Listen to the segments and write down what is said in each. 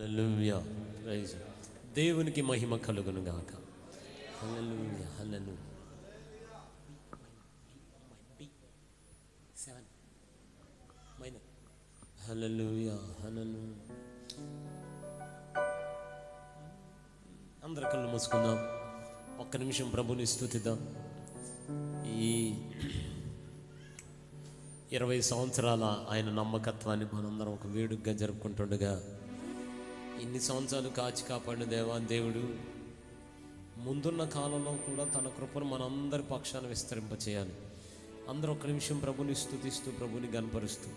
హల్లెలూయా. Praise దేవునికి మహిమ కలుగును గాక. హల్లెలూయా హల్లెలూయా. హల్లెలూయా హల్లెలూయా. అందరి కళ్ళు మూసుకుందాం, ఒక్క నిమిషం ప్రభుని స్తుతిద్దాం. ఈ 20 సంవత్సరాల ఆయన నమ్మకత్వాన్ని మనందరం ఒక వేడుకగా జరుపుకుంటుండగా, ఇన్ని సంవత్సరాలు కాచి కాపాడిన దేవుడు ముందున్న కాలంలో కూడా తన కృపను మనందరి పక్షాన విస్తరింపచేయాలి. అందరూ ఒక్క నిమిషం ప్రభుని స్తుతిస్తూ ప్రభుని గణపరుస్తూ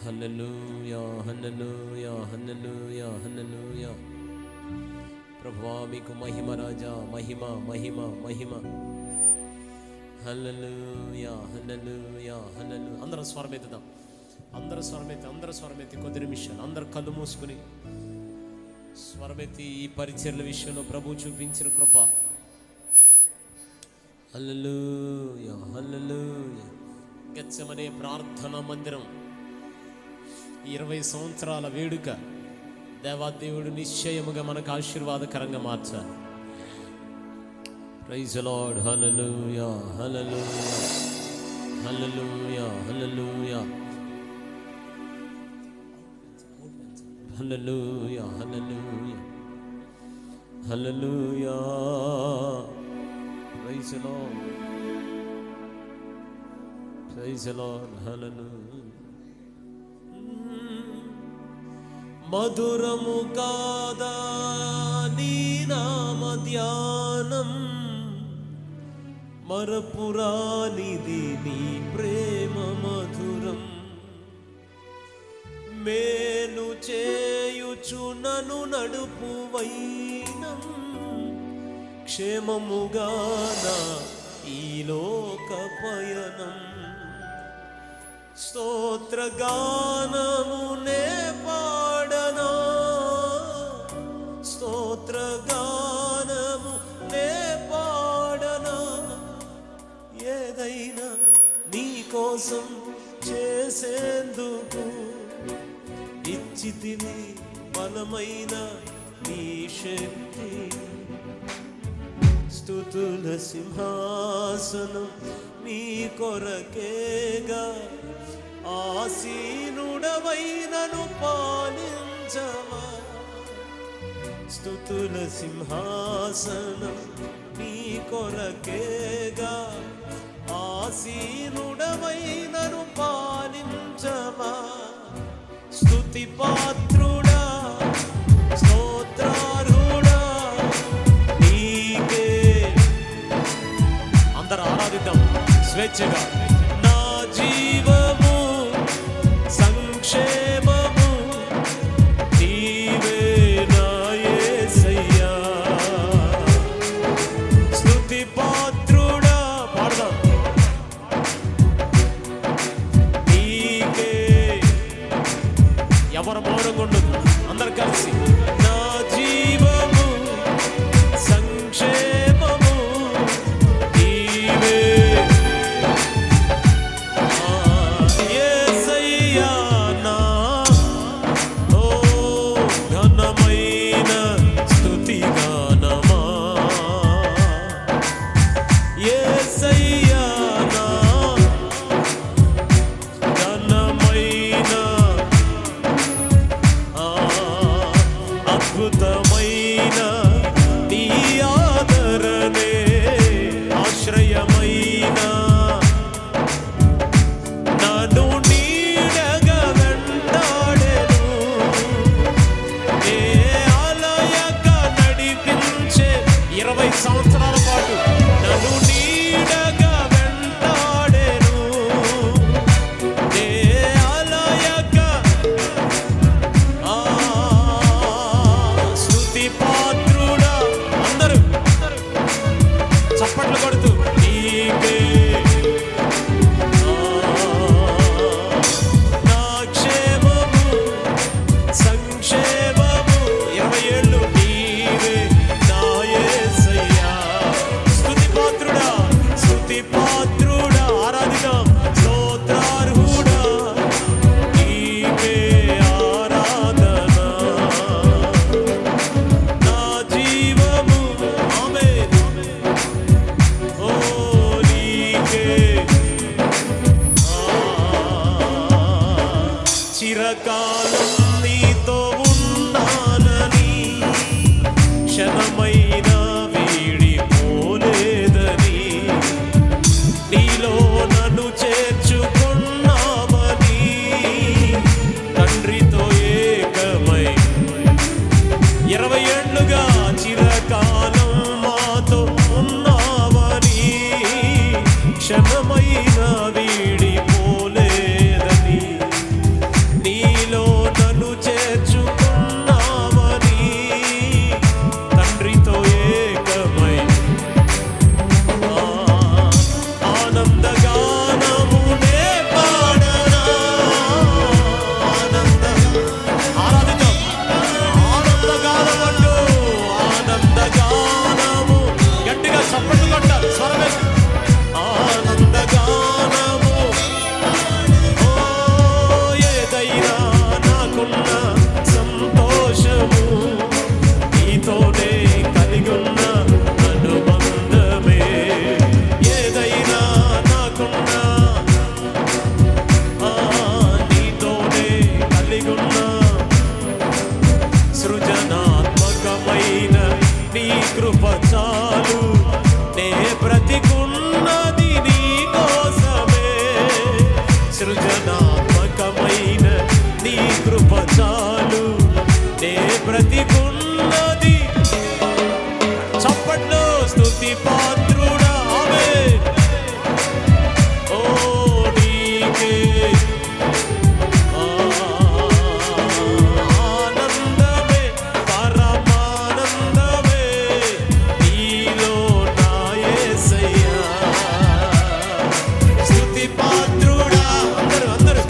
హల్లెలూయా హల్లెలూయా హల్లెలూయా హల్లెలూయా. ప్రభువా మీకు మహిమ రాజా, మహిమ మహిమ మహిమ. హల్లెలూయా హల్లెలూయా హల్లెలూయా. అందరూ స్వరమెత్తుదాం, అందరూ స్వరమెత్తి కొద్ది నిమిషాలు అందరూ కళ్ళు మూసుకుని స్వరమెత్తి ఈ పరిచర్ల విషయంలో ప్రభు చూపించిన కృప. హల్లెలూయా హల్లెలూయా. గెత్సెమనే ప్రార్థనా మందిరం 20 సంవత్సరాల వేడుక దేవాదేవుడు నిశ్చయముగా మనకు ఆశీర్వాదకరంగా మార్చాలి. Praise the Lord. Hallelujah hallelujah hallelujah hallelujah hallelujah hallelujah hallelujah. Praise the Lord, praise the Lord. Hallelujah. మధురము కాదా నీ నామ ధ్యానం, మరపురానిది నీ ప్రేమ మధురం. మేలు చేయుచు నన్ను నడుపు వైనం, క్షేమముగానా ఈ లోక పయనం. స్తోత్రగానమునే పాడనా, స్తోత్రగానమునే పాడనా. ఏదైనా నీ కోసం చేసేందుకు ఇచ్చితివి బలమైన నీ శక్తి. స్తుతుల సింహాసనం నీ కొరకేగా, ఆసీనుడవైనను పాలించవా. స్తుతుల సింహాసనం నీ కొరకేగా, ఆసీనుడవైనను పాలించవా. స్తుతి పాత్రుడా స్తోత్రార్హుడా నీకే. అందరూ ఆరాధిద్దాం స్వేచ్ఛగా. నా జీవము సంక్షేమము నీవే నా యేసయ్యా. స్తుతి పాత్రుడా పాడదాం నీకే. ఎవరు మౌనంగా ఉండదు, అందరు కలిసి. నా జీవము సంక్షేమము నీవే. యేసయ్యా నా ఓ ఘనమైన స్తుతి గానమా. యేసయ్యా నా ఘనమైన చిరకాలం నీతో ఉన్నానని, క్షణమైనా వీడిపోలేదని, నీలో నన్ను చేర్చుకున్నావని, తండ్రితో ఏకమై 20 ఏళ్లుగా చిరకాలం మాతో ఉన్నావని, క్షణమైనా వీడిపోలేదని, నీలో నన్ను చేర్చుకున్నావని, తండ్రితో ఏకమై ఆనందగానమునే పాడనా, ఆరాధిద్దాం. ఆనందగానమంటూ ఆనందగానము గట్టిగా చప్పట్లు కొట్టాలి, స్వరమే. ఆనందగానము ఏదైనా నాకున్న సంతోషము, నీతోనే కలిగున్న అనుబంధమే. ఏదైనా నాకున్న నీతోనే కలిగున్న సృజనాత్మకమైన నీ కృప చాలు, నే బ్రతికున్నది నీ కోసమే. సృజనాత్మకమైన నీ కృప చాలు, నే బ్రతికున్నది. చప్పట్లో స్తుతి పాత్రుడా ఆమేన్. ఓ నీకే ఆనందమే, పరమానందమే నీలో నా యేసయ్యా. స్తుతి పాత్రుడా అందరూ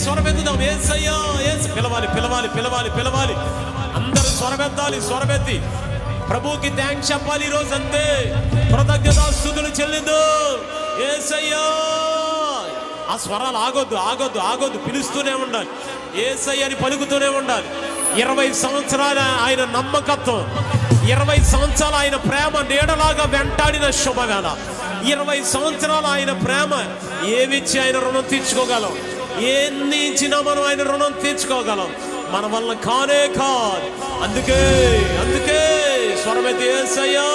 స్వరమెత్తుదాం. యేసయ్యా పిలవాలి పిలవాలి పిలవాలి పిలవాలి. అందరూ స్వరమెత్తాలి. స్వరమెత్తి ప్రభువుకి థ్యాంక్స్ చెప్పాలి. ఈరోజు అంతే కృతజ్ఞతాస్తుతులు చెల్లిందు. యేసయ్యా ఆ స్వరాలు ఆగొద్దు ఆగొద్దు ఆగొద్దు, పిలుస్తూనే ఉండాలి. యేసయ్య అని పలుకుతూనే ఉండాలి. 20 సంవత్సరాల ఆయన నమ్మకత్వం, 20 సంవత్సరాలు ఆయన ప్రేమ నీడలాగా వెంటాడిన శుభవేళ. 20 సంవత్సరాలు ఆయన ప్రేమ ఏమిచ్చి ఆయన రుణం తీర్చుకోగలం? ఎన్ని ఇచ్చినా మనం ఆయన రుణం తీర్చుకోగలం? మన వల్ల కానే కాదు. అందుకే అందుకే స్వరమెత్తి యేసయ్యా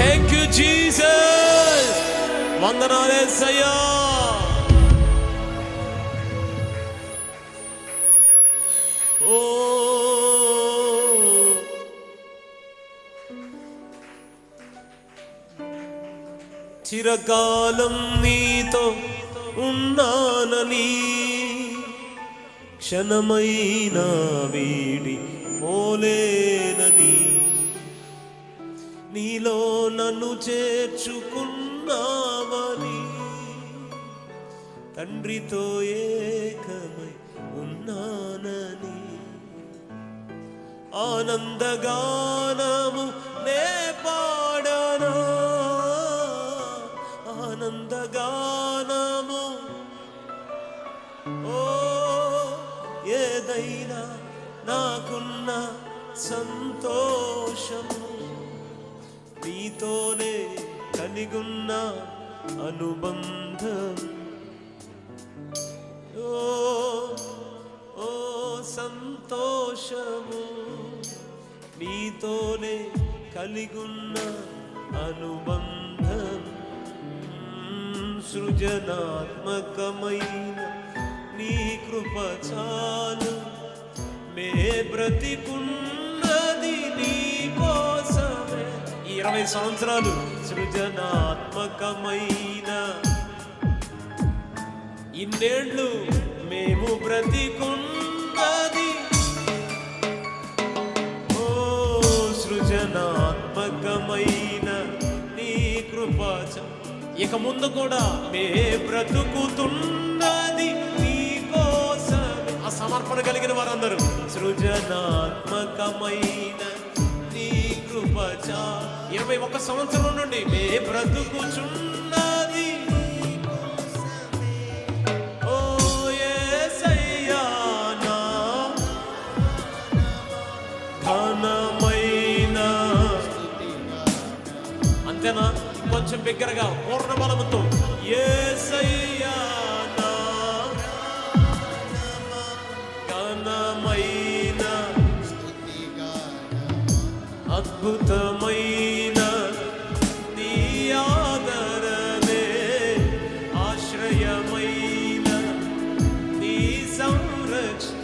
థ్యాంక్ యూ జీసస్, వందనాలు యేసయ్యా. ఓ చిరకాలం నీతో ఉన్నానని, క్షణమైనా వీడి పోలేనని, నీలో నన్ను చేర్చుకున్నావని, తండ్రితో ఏకమై ఉన్నానని, ఆనందగానము నే పాడనా, ఆనందగానము. ఓ ఏదైనా నాకున్న సంతోషము, నీతోనే కలిగున్న అనుబంధం. ఓ ఓ సంతోషము, నీతోనే కలిగున్న అనుబంధం. సృజనాత్మకమైన నీ కృప చాలు, మే బ్రతికున్నది నీ కోసమే. ఈ 20 సంవత్సరాలు సృజనాత్మకమైన ఇన్నేళ్ళు మేము బ్రతికున్నది. ఓ సృజనాత్మకమైన నీ కృప, ఇక ముందు కూడా మే బ్రతుకుతున్నది నీ కోసం. ఆ సమర్పణ కలిగిన వారందరూ సృజనాత్మకమైన నీ కృప 21 సంవత్సరం నుండి మే బ్రతుకుచున్నది. ఓ యేసయ్యా నా ఘనమైన. అంతేనా? కొంచెం బిగ్గరగా పూర్ణ బలముతో యేసయ్యా నా ఘనమైన అద్భుతమైన నీ ఆదరణే, ఆశ్రయమైన నీ సంరక్షణ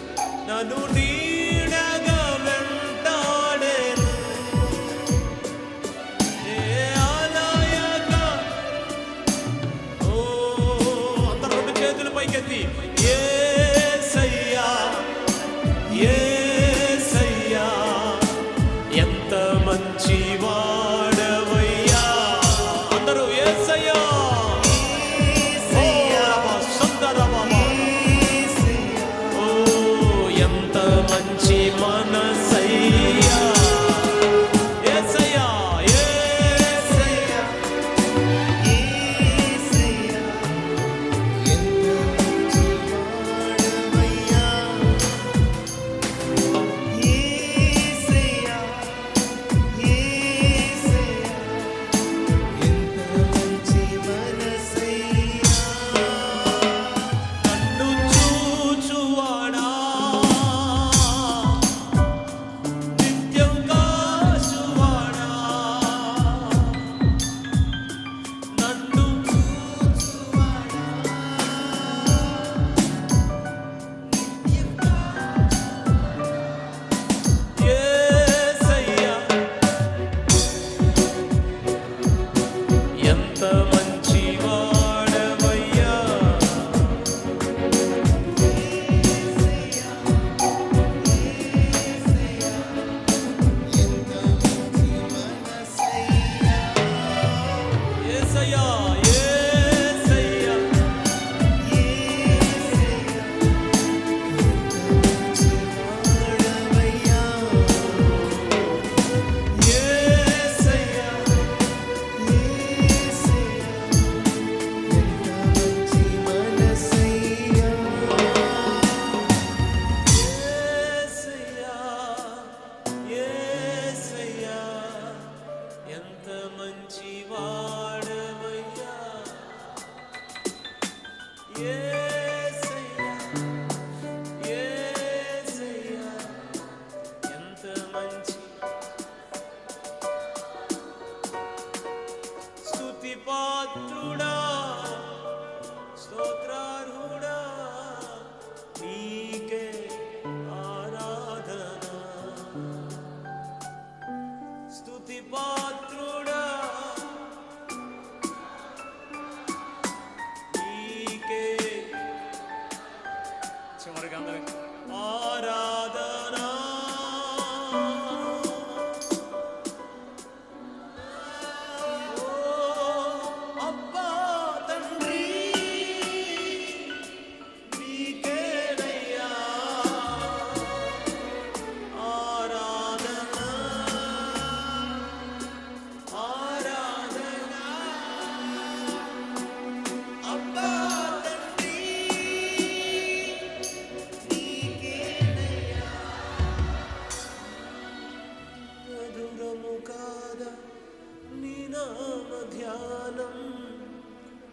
నన్ను నీడగా వెంటాడేను. పైకెత్తి యేసయ్యా యేసయ్యా ఎంత మంచి వాడవయ్యా. అందరూ యేసయ్యా ఓ ఎంత మంచి మనసయ్యా. యేసయ్యా యేసయ్యా యేసయ్యా యేసయ్యా ఎంత మంచి స్తుతి పాత్రుడా స్తోత్రార్హుడా నీకే ఆరాధన స్తుతి పాత్రుడా నీకే చివరిగా అందరికి ఆరాధన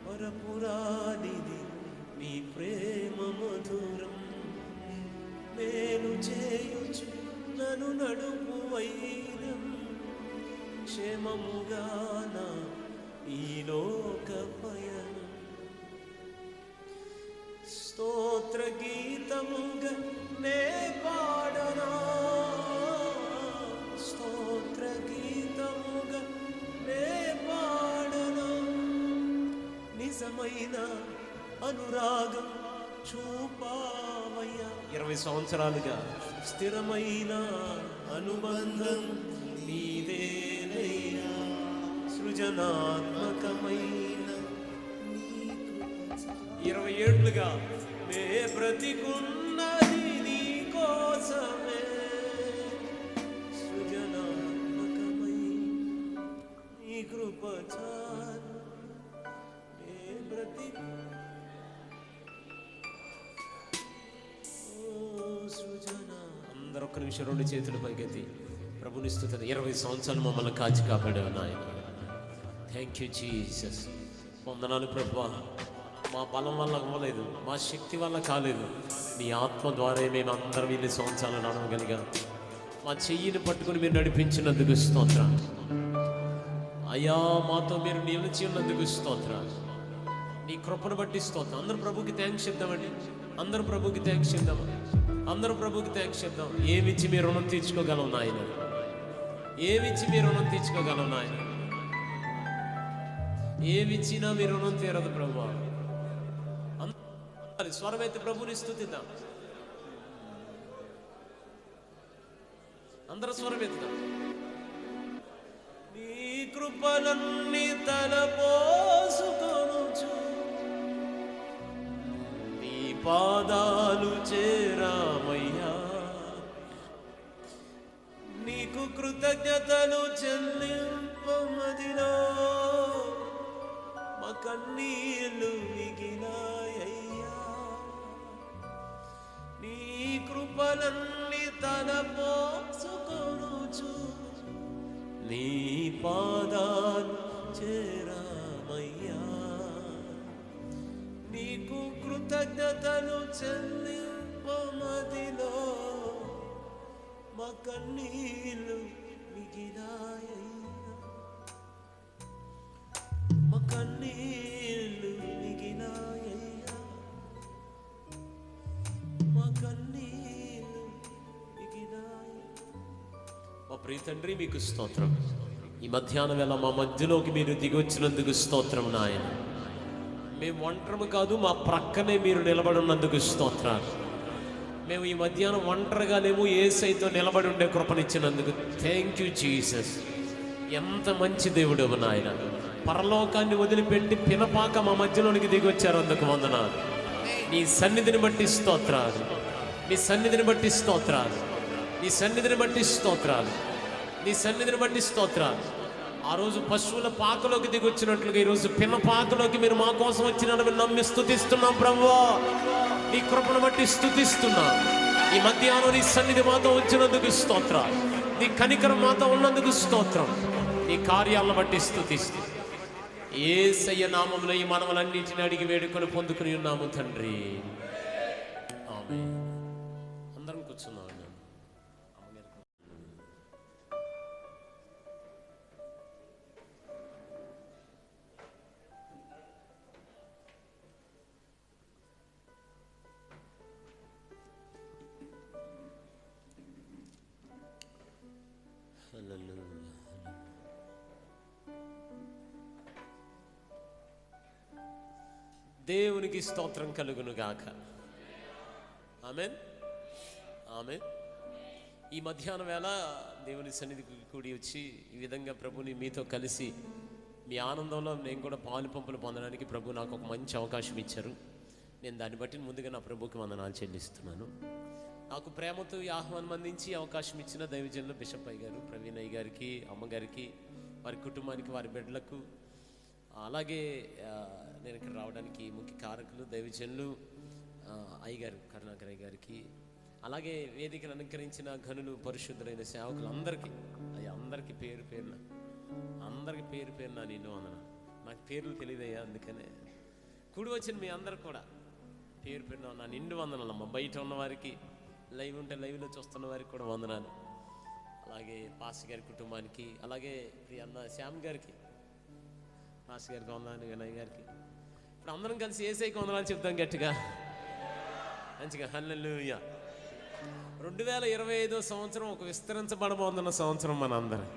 పరపురానిది నీ ప్రేమ మధురం మేలు చేయుచు నన్ను నడుపు వైరం క్షేమముగాన ఈ లోక పయనం స్తోత్ర గీతముగా నే పాడనా స్తోత్ర గీతముగా నే పాడనా నిజమైన అనురాగం చూపావయ్యా 20 సంవత్సరాలుగా స్థిరమైన అనుబంధం నీదేనయ్యా సృజనాత్మకమైన 20 ఏళ్లుగా నే బ్రతికున్నది నీ కోసమే సృజనాత్మకమైన నీ కృప చాలు అందరూ ఒక్క నిమిషం 2 చేతులు పైకెత్తి ప్రభుని స్తుతిద్దాం. 20 సంవత్సరాలు మమ్మల్ని కాచి కాపాడావు నాయన. Thank you Jesus. వందనాలు ప్రభువా. మా బలం వల్ల అవ్వలేదు, మా శక్తి వల్ల కాలేదు, నీ ఆత్మ ద్వారా మేము అందరం ఇన్ని సంవత్సరాలు నడవగలిగాం. మా చెయ్యిని పట్టుకుని మీరు నడిపించినందుకు స్తోత్రం అయ్యా. మాతో మీరు నిలిచి ఉన్నందుకు స్తోత్రం. నీ కృపను బట్టి స్తోత్రం. అందరూ ప్రభుకి థ్యాంక్స్ చెప్దామండి. అందరూ ప్రభుకి థ్యాంక్స్ చెప్దాం. అందరూ ప్రభుకి థ్యాంక్స్ చెప్దాం. ఏమిచ్చి మీరు రుణం తీర్చుకోగలం నాయన? ఏమిచ్చి మీరు రుణం తీర్చుకోగలం నాయన? ఏమిచ్చినా మీరు రుణం తీరదు ప్రభువా. స్వరమైతే ప్రభుని స్తుతిద్దాం. అందరూ స్వరమెత్తుదాం. నీ కృపలన్నీ తలపోసుకొనుచు నీ పాదాలు చేరామయ్యా. నీకు కృతజ్ఞతలు చెల్లింపమదిలో మా కన్నీళ్ళు మిగిలాయ్యా. నీ కృపలన్నీ తలపోసుకొనుచు నీ పాదాలు చేరామయ్యా. నీకు కృతజ్ఞతలు చెల్లింపమదిలో మా కన్నీళ్ళు మిగిలాయ్యా. మా కన్నీళ్ళు మిగిలాయ్యా. మా కన్నీళ్ళు మిగిలాయ్యా. మా ప్రియ తండ్రి మీకు స్తోత్రం. ఈ మధ్యాహ్నం వేళ మా మధ్యలోకి మీరు దిగొచ్చినందుకు స్తోత్రం నాయన. మేము ఒంటరము కాదు, మా ప్రక్కనే మీరు నిలబడి ఉన్నందుకు స్తోత్రాలు. మేము ఈ మధ్యాహ్నం ఒంటరిగా లేము, యేసయ్యతో నిలబడి ఉండే కృపనిచ్చినందుకు థ్యాంక్ యూ జీసస్. ఎంత మంచి దేవుడు నాయన. పరలోకాన్ని వదిలిపెట్టి పినపాక మా మధ్యలోనికి దిగొచ్చారు, అందుకు వందనాలు. నీ సన్నిధిని బట్టి స్తోత్రాలు. నీ సన్నిధిని బట్టి స్తోత్రాలు. నీ సన్నిధిని బట్టి స్తోత్రాలు. నీ సన్నిధిని బట్టి స్తోత్రాలు. ఆ రోజు పశువుల పాకలోకి దిగొచ్చినట్లుగా ఈరోజు పిన్న పాకలోకి మీరు మా కోసం వచ్చినట్టు నమ్మి స్తుతిస్తున్నాం ప్రభువా. నీ కృపను బట్టి స్తుతిస్తున్నాం. ఈ మధ్యాహ్నం నీ సన్నిధి మాతో వచ్చినందుకు స్తోత్రాలు. నీ కనికరం మాతో ఉన్నందుకు స్తోత్రం. నీ కార్యాలను బట్టి స్తుతిస్తూ యేసయ్య నామములో ఈ మనవలన్నిటిని అడిగి వేడుకొని పొందుకుని ఉన్నాము తండ్రి. ఆమేన్. అందరం కూర్చున్నాం. దేవునికి స్తోత్రం కలుగును గాక. ఆమేన్, ఆమేన్. ఈ మధ్యాహ్నం వేళ దేవుని సన్నిధికి కూడి వచ్చి ఈ విధంగా ప్రభుని మీతో కలిసి మీ ఆనందంలో నేను కూడా పాలు పంపులు పొందడానికి ప్రభు నాకు ఒక మంచి అవకాశం ఇచ్చారు. నేను దాన్ని బట్టి ముందుగా నా ప్రభుకి వందనాలు చెల్లిస్తున్నాను. నాకు ప్రేమతో ఈ ఆహ్వానం అందించి అవకాశం ఇచ్చిన దైవజనులు బిషప్ అయ్య గారు, ప్రవీణ్ అయ్య గారికి, అమ్మగారికి, వారి కుటుంబానికి, వారి బిడ్డలకు, అలాగే నేను ఇక్కడ రావడానికి ముఖ్య కారకులు దైవజనులు అయ్యగారు కరుణాకర్ అయ్య గారికి, అలాగే వేదికను అలంకరించిన ఘనులు పరిశుద్ధులైన సేవకులు అందరికీ, అందరికీ పేరు పేరున నిన్ను వందన. నాకు పేర్లు తెలియదయ్యా, అందుకనే కూడి వచ్చిన మీ అందరు కూడా పేరు పేరున నా నిండు వందనాలమ్మ. బయట ఉన్న వారికి, లైవ్ ఉంటే లైవ్లో చూస్తున్న వారికి కూడా వందనాలు. అలాగే పాస్ గారి కుటుంబానికి, అలాగే అన్న శ్యామ్ గారికి, పాస్ గారికి వందనాలు, వినయ్ గారికి. ఇప్పుడు అందరం కలిసి యేసయ్యకి వందనాలు చెప్తాం గట్టిగా మంచిగా. హల్లెలూయా. 2025 సంవత్సరం ఒక విస్తరించబడబోతున్న సంవత్సరం మన అందరం.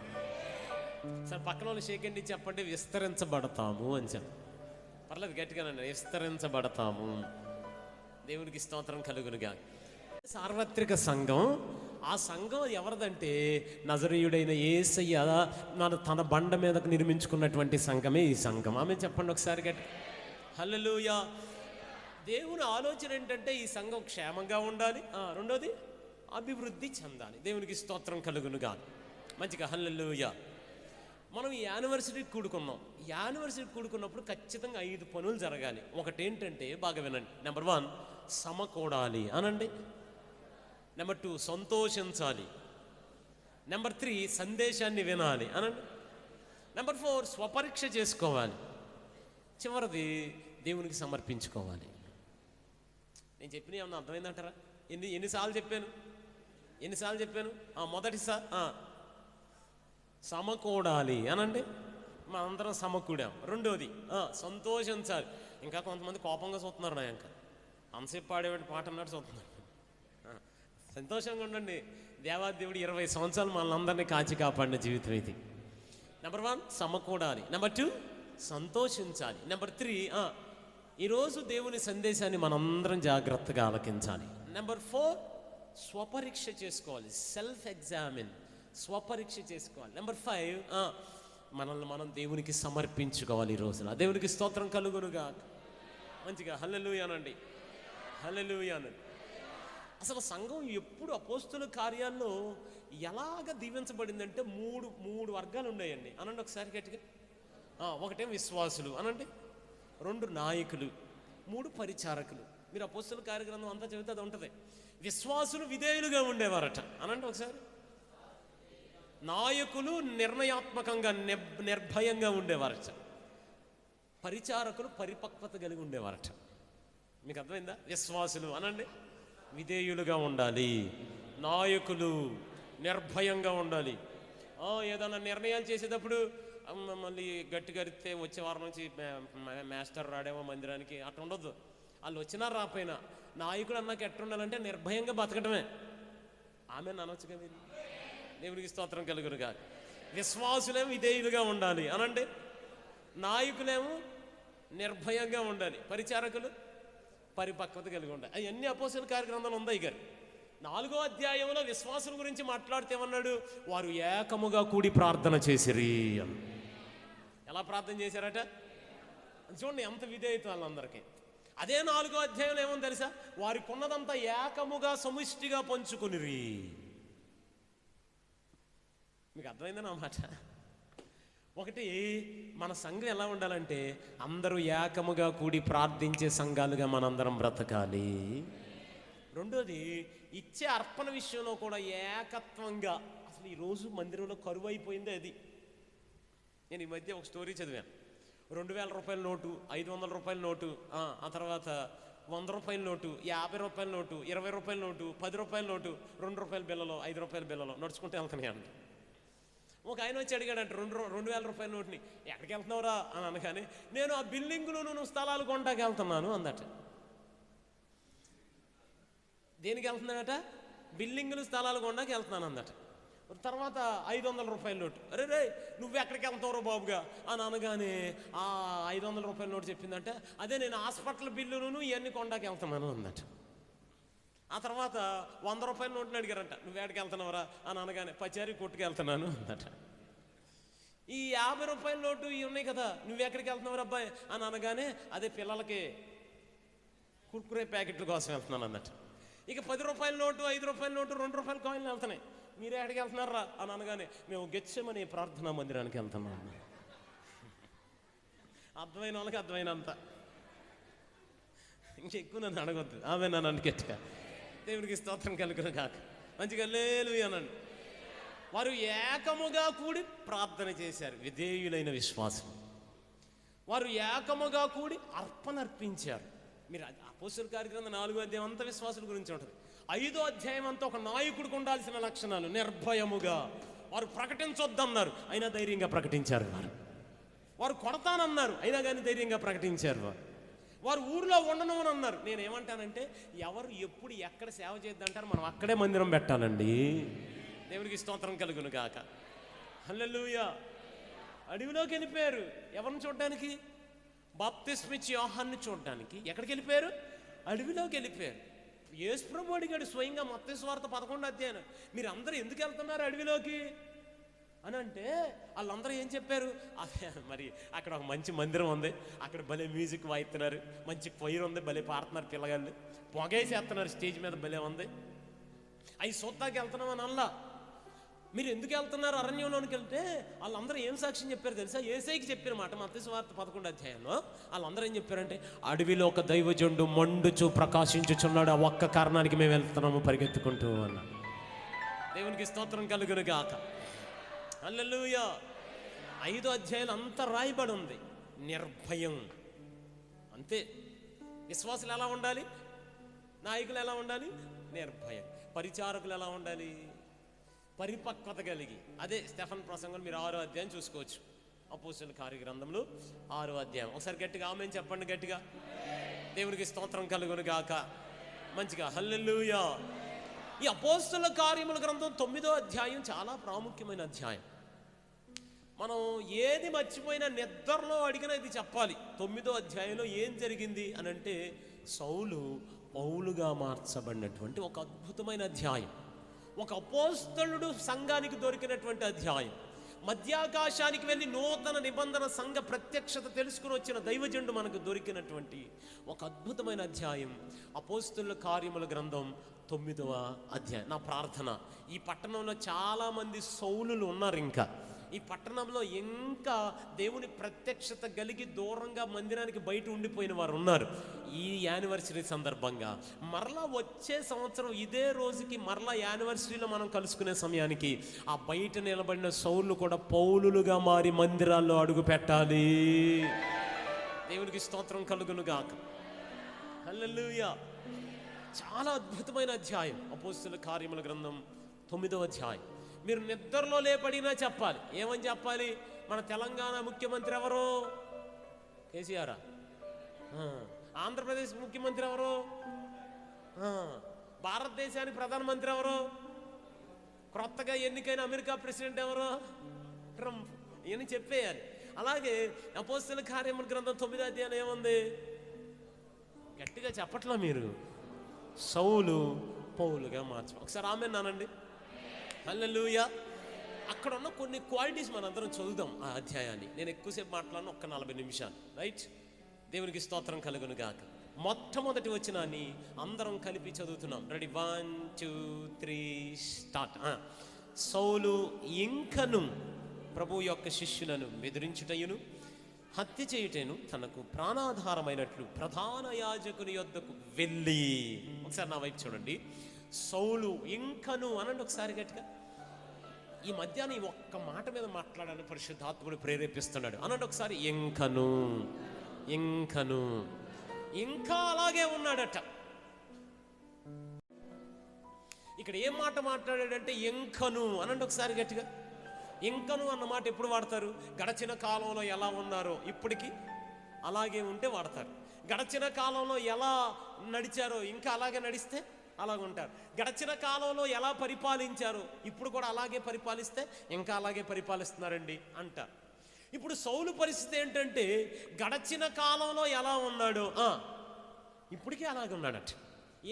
సార్ పక్కన వాళ్ళు షేకండి చెప్పండి, విస్తరించబడతాము అని చెప్పి. పర్లేదు గట్టిగానండి, విస్తరించబడతాము. దేవునికి స్తోత్రం కలుగునుగా. సార్వత్రిక సంఘం, ఆ సంఘం ఎవరిదంటే నజరీయుడైన యేసయ్య తన బండ మీదకు నిర్మించుకున్నటువంటి సంఘమే ఈ సంఘం. ఆమె చెప్పండి ఒకసారి గట్టి. హల్లెలూయా. దేవుని ఆలోచన ఏంటంటే ఈ సంఘం క్షేమంగా ఉండాలి, రెండోది అభివృద్ధి చెందాలి. దేవునికి స్తోత్రం కలుగునుగా. మంచిగా హల్లెలూయా. మనం ఈ యానివర్సరీకి కూడుకున్నాం. యానివర్సరీకి కూడుకున్నప్పుడు ఖచ్చితంగా 5 పనులు జరగాలి. ఒకటి ఏంటంటే బాగా వినండి. నెంబర్ 1 సమకూడాలి అనండి. నెంబర్ 2 సంతోషించాలి. నెంబర్ 3 సందేశాన్ని వినాలి అనండి. నెంబర్ 4 స్వపరీక్ష చేసుకోవాలి. చివరిది దేవునికి సమర్పించుకోవాలి. నేను చెప్పిన ఏమన్నా అర్థమైందంటారా? ఎన్నిసార్లు చెప్పాను? మొదటిసారి సమకూడాలి అనండి. మా అందరం సమకూడాం. రెండోది సంతోషించాలి. ఇంకా కొంతమంది కోపంగా చూస్తున్నారు. నా ఇంకా అంతసేపు పాడేవాడి పాట అన్నట్టు చూస్తున్నారు. సంతోషంగా ఉండండి. దేవాదేవుడు 20 సంవత్సరాలు మనల్ని అందరినీ కాచి కాపాడిన జీవితం ఇది. నెంబర్ 1 సమకూడాలి. నెంబర్ 2 సంతోషించాలి. నెంబర్ 3 ఈరోజు దేవుని సందేశాన్ని మనందరం జాగ్రత్తగా ఆలకించాలి. నెంబర్ 4 స్వపరీక్ష చేసుకోవాలి. సెల్ఫ్ ఎగ్జామిన్, స్వపరీక్ష చేసుకోవాలి. నెంబర్ 5 మనల్ని మనం దేవునికి సమర్పించుకోవాలి. ఈ రోజున దేవునికి స్తోత్రం కలుగునుగా. మంచిగా హల్లెలూయా అనండి. హల్లెలూయా అనండి. అసలు సంఘం ఎప్పుడు అపోస్తుల కార్యాల్లో ఎలాగ దీవించబడిందంటే మూడు వర్గాలు ఉన్నాయండి అనండి ఒకసారి గట్టిగా. ఒకటేమో విశ్వాసులు అనండి, 2 నాయకులు, 3 పరిచారకులు. మీరు అపోస్తుల కార్యగ్రంథం అంతా చదివితే అది ఉంటుంది. విశ్వాసులు విధేయులుగా ఉండేవారట అనండి ఒకసారి. నాయకులు నిర్ణయాత్మకంగా నిర్భయంగా ఉండేవారట. పరిచారకులు పరిపక్వత కలిగి ఉండేవారట. మీకు అర్థమైందా? విశ్వాసులు అనండి విధేయులుగా ఉండాలి, నాయకులు నిర్భయంగా ఉండాలి. ఏదైనా నిర్ణయాలు చేసేటప్పుడు మళ్ళీ గట్టిగా అరిస్తే వచ్చే వారం నుంచి మాస్టర్ రాడేమో మందిరానికి అట్లా ఉండొద్దు. వాళ్ళు వచ్చినా రాపోయినా నాయకుడు అన్నాక ఎట్లుండాలంటే నిర్భయంగా బతకటమే. ఆమె అనొచ్చుగా మీరు. దేవునికి స్తోత్రం కలుగునుగా. విశ్వాసులేమో విధేయులుగా ఉండాలి అనండి, నాయకులేమో నిర్భయంగా ఉండాలి, పరిచారకులు పరిపక్వత కలిగి ఉండాలి. అవన్నీ అపోస్తల కార్యగ్రంథంలో ఉంది. గారు 4వ అధ్యాయంలో విశ్వాసుల గురించి మాట్లాడితే ఏమన్నాడు? వారు ఏకముగా కూడి ప్రార్థన చేసిరి. ఎలా ప్రార్థన చేశారట చూడండి, ఎంత విధేయత వాళ్ళందరికీ. అదే 4వ అధ్యాయంలో ఏమో తెలుసా? వారికి ఉన్నదంతా ఏకముగా సమిష్టిగా పంచుకునిరి. మీకు అర్థమైందని అన్నమాట. ఒకటి, మన సంఘం ఎలా ఉండాలంటే అందరూ ఏకముగా కూడి ప్రార్థించే సంఘాలుగా మనందరం బ్రతకాలి. రెండోది, ఇచ్చే అర్పణ విషయంలో కూడా ఏకత్వంగా. అసలు ఈరోజు మందిరంలో కరువు అయిపోయింది అది. నేను ఈ మధ్య ఒక స్టోరీ చదివాను. 2000 రూపాయల నోటు, 500 రూపాయల నోటు, ఆ తర్వాత 100 రూపాయల నోటు, 50 రూపాయల నోటు, 20 రూపాయల నోటు, 10 రూపాయల నోటు, 2 రూపాయల బిల్లలో, 5 రూపాయల బిల్లలో నడుచుకుంటే వెళ్తున్నాయండి. ఒక ఆయన వచ్చి అడిగాడంట 2000 రూపాయల నోటుని, ఎక్కడికి వెళ్తున్నావురా అని అనగానే, నేను ఆ బిల్డింగులు స్థలాలు కొంటాకి వెళ్తున్నాను అందట. దేనికి వెళ్తున్నాడట? బిల్డింగులు స్థలాలు కొండాకి వెళ్తున్నాను అందట. తర్వాత 500 రూపాయల నోటు, అరే రే నువ్వు ఎక్కడికి వెళ్తావురో బాబుగా అని అనగానే ఆ 500 రూపాయల నోటు చెప్పిందంటే, అదే నేను హాస్పిటల్ బిల్లును ఇవన్నీ కొండాకి వెళ్తున్నాను అందట. ఆ తర్వాత 100 రూపాయల నోటుని అడిగారంట, నువ్వు ఎక్కడికి వెళ్తున్నావురా అని అనగానే పచారీ కొట్టుకు వెళ్తున్నాను అందట. ఈ 50 రూపాయల నోటు ఇవి ఉన్నాయి కదా, నువ్వు ఎక్కడికి వెళ్తున్నావు అబ్బాయి అని అనగానే, అదే పిల్లలకి కుర్కురే ప్యాకెట్ల కోసం వెళ్తున్నాను అన్నట్టు. ఇక 10 రూపాయల నోటు, 5 రూపాయల నోటు, 2 రూపాయల కాయిన్లు వెళ్తున్నాయి. మీరే ఎక్కడికి వెళ్తున్నారా అని అనగానే, మేము గెత్సెమనే ప్రార్థనా మందిరానికి వెళ్తున్నాం. అర్థమైన వాళ్ళకి అర్థమైనంత, ఇంకెక్కువ నన్ను అడగొద్దు. ఆమె నన్ను గట్టిగా దేవునికి స్తోత్రం కలుగును కాక మంచిగా హల్లెలూయా అనండి. వారు ఏకముగా కూడి ప్రార్థన చేశారు, విధేయులైన విశ్వాసం. వారు ఏకముగా కూడి అర్పణ అర్పించారు. మీరు అపోస్తలుల కార్యగ్రంథం 4వ అధ్యాయం అంతా విశ్వాసుల గురించి ఉంటుంది. 5వ అధ్యాయం అంతా ఒక నాయకుడికి ఉండాల్సిన లక్షణాలు. నిర్భయముగా వారు ప్రకటించొద్దన్నారు, అయినా ధైర్యంగా ప్రకటించారు. వారు కొడతానన్నారు, అయినా కానీ ధైర్యంగా ప్రకటించారు. వారు ఊరిలో ఉండను అని అన్నారు. నేను ఏమంటానంటే, ఎవరు ఎప్పుడు ఎక్కడ సేవ చేద్దంటారు, మనం అక్కడే మందిరం పెట్టాలండి. దేవునికి స్తోత్రం కలుగును గాక. హల్లెలూయా. అడవిలోకి వెళ్ళిపోయారు ఎవరిని చూడడానికి? బాప్తిస్మిచ్చి యోహాన్ని చూడడానికి. ఎక్కడికి వెళ్ళిపోయారు? అడవిలోకి వెళ్ళిపోయారు. యేసు ప్రభువు అడిగాడు స్వయంగా మత్తయి సువార్త 11వ అధ్యాయం, మీరు అందరూ ఎందుకు వెళ్తున్నారు అడవిలోకి అని అంటే, వాళ్ళందరూ ఏం చెప్పారు? అదే మరి అక్కడ ఒక మంచి మందిరం ఉంది, అక్కడ భలే మ్యూజిక్ వాయిస్తున్నారు, మంచి క్వైర్ ఉంది, భలే పాడుతున్నారు పిల్లగాళ్ళు, పొగేసేస్తున్నారు స్టేజ్ మీద, భలే ఉంది, అవి చూద్దాకి వెళ్తున్నాం అని అల్లా. మీరు ఎందుకు వెళ్తున్నారు అరణ్యంలోనికి వెళ్తే? వాళ్ళందరూ ఏం సాక్ష్యం చెప్పారు తెలుసా? యేసయ్యకి చెప్పిన మాట మత్తయి సువార్త 11వ అధ్యాయంలో. వాళ్ళందరూ ఏం చెప్పారంటే, అడవిలో ఒక దైవజనుడు మండుచు ప్రకాశించుచున్నాడు, ఆ ఒక్క కారణానికి మేము వెళ్తున్నాము పరిగెత్తుకుంటూ అన్న. దేవునికి స్తోత్రం కలుగును గాక. హల్లెలూయా. 5వ అధ్యాయం అంతా రాయబడి ఉంది, నిర్భయం. అంతే. విశ్వాసులు ఎలా ఉండాలి? నాయకులు ఎలా ఉండాలి? నిర్భయం. పరిచారకులు ఎలా ఉండాలి? పరిపక్వత కలిగి. అదే స్టెఫన్ ప్రసంగం మీరు 6వ అధ్యాయం చూసుకోవచ్చు, అపోస్తలుల కార్యగ్రంథంలో 6వ అధ్యాయం. ఒకసారి గట్టిగా ఆమేన్ చెప్పండి, గట్టిగా. దేవునికి స్తోత్రం కలుగును గాక. మంచిగా హల్లెలూయా. ఈ అపోస్తలుల కార్యముల గ్రంథం 9వ అధ్యాయం చాలా ప్రాముఖ్యమైన అధ్యాయం. మనం ఏది మర్చిపోయినా నిద్రలో అడిగినా ఇది చెప్పాలి. 9వ అధ్యాయంలో ఏం జరిగింది అని అంటే, సౌలు పౌలుగా మార్చబడినటువంటి ఒక అద్భుతమైన అధ్యాయం. ఒక అపోస్తలుడు సంఘానికి దొరికినటువంటి అధ్యాయం. మధ్యాకాశానికి వెళ్ళి నూతన నిబంధన సంఘ ప్రత్యక్షత తెలుసుకుని వచ్చిన దైవజనుడు మనకు దొరికినటువంటి ఒక అద్భుతమైన అధ్యాయం అపోస్తలుల కార్యముల గ్రంథం 9వ అధ్యాయం. నా ప్రార్థన, ఈ పట్టణంలో చాలామంది సౌలులు ఉన్నారు, ఇంకా ఈ పట్టణంలో ఇంకా దేవుని ప్రత్యక్షత కలిగి దూరంగా మందిరానికి బయట ఉండిపోయిన వారు ఉన్నారు. ఈ యానివర్సరీ సందర్భంగా మరలా వచ్చే సంవత్సరం ఇదే రోజుకి మరలా యానివర్సరీలో మనం కలుసుకునే సమయానికి ఆ బయట నిలబడిన సౌలు కూడా పౌలులుగా మారి మందిరాల్లో అడుగు పెట్టాలి. దేవునికి స్తోత్రం కలుగును గాక. హల్లెలూయా. చాలా అద్భుతమైన అధ్యాయం అపోస్తలుల కార్యముల గ్రంథం 9వ అధ్యాయం. మీరు నిద్రలో లేపడినా చెప్పాలి. ఏమని చెప్పాలి? మన తెలంగాణ ముఖ్యమంత్రి ఎవరు? కేసీఆర్. ఆంధ్రప్రదేశ్ ముఖ్యమంత్రి ఎవరు? భారతదేశానికి ప్రధానమంత్రి ఎవరు? క్రొత్తగా ఎన్నికైన అమెరికా ప్రెసిడెంట్ ఎవరు? ట్రంప్. ఇవన్నీ చెప్పేయాలి. అలాగే అపోస్తలుల కార్యముల గ్రంథం 9వ అధ్యాయం ఏముంది? గట్టిగా చెప్పట్లా మీరు? సౌలు పౌలుగా మార్చు. ఒకసారి ఆమేన్ అనండి. హల్లెలూయా. అక్కడ ఉన్న కొన్ని క్వాలిటీస్ మనందరం చదువుదాం ఆ అధ్యాయాన్ని. నేను ఎక్కువసేపు మాట్లాడను, ఒక్క 40 నిమిషాలు. రైట్? దేవునికి స్తోత్రం కలుగును గాక. మొట్టమొదటి వచనాన్ని అందరం కలిపి చదువుతున్నాం. రెడీ? 1 2 3 స్టార్ట్. సౌలు ఇంకను ప్రభు యొక్క శిష్యులను బెదిరించుటయును హత్య చేయుటను తనకు ప్రాణాధారమైనట్లు ప్రధాన యాజకుని యొద్దకు వెళ్ళి. ఒకసారి నా వైపు చూడండి. సౌలు ఇంకను అనండి ఒకసారి గట్టిగా. ఈ మధ్యాహ్నం ఈ ఒక్క మాట మీద మాట్లాడాలని పరిశుద్ధాత్ముడు ప్రేరేపిస్తున్నాడు. అన్నట్టు ఒకసారి ఇంకను ఇంకను ఇంకా అలాగే ఉన్నాడట. ఇక్కడ ఏం మాట మాట్లాడాడంటే ఇంకను అనండి ఒకసారి గట్టిగా. ఇంకను అన్న మాట ఎప్పుడు వాడతారు? గడచిన కాలంలో ఎలా ఉన్నారో ఇప్పటికీ అలాగే ఉంటే వాడతారు. గడచిన కాలంలో ఎలా నడిచారో ఇంకా అలాగే నడిస్తే అలాగ ఉంటారు. గడచిన కాలంలో ఎలా పరిపాలించారో ఇప్పుడు కూడా అలాగే పరిపాలిస్తే ఇంకా అలాగే పరిపాలిస్తున్నారండి అంటారు. ఇప్పుడు సౌలు పరిస్థితి ఏంటంటే గడచిన కాలంలో ఎలా ఉన్నాడో ఇప్పటికీ అలాగే ఉన్నాడట.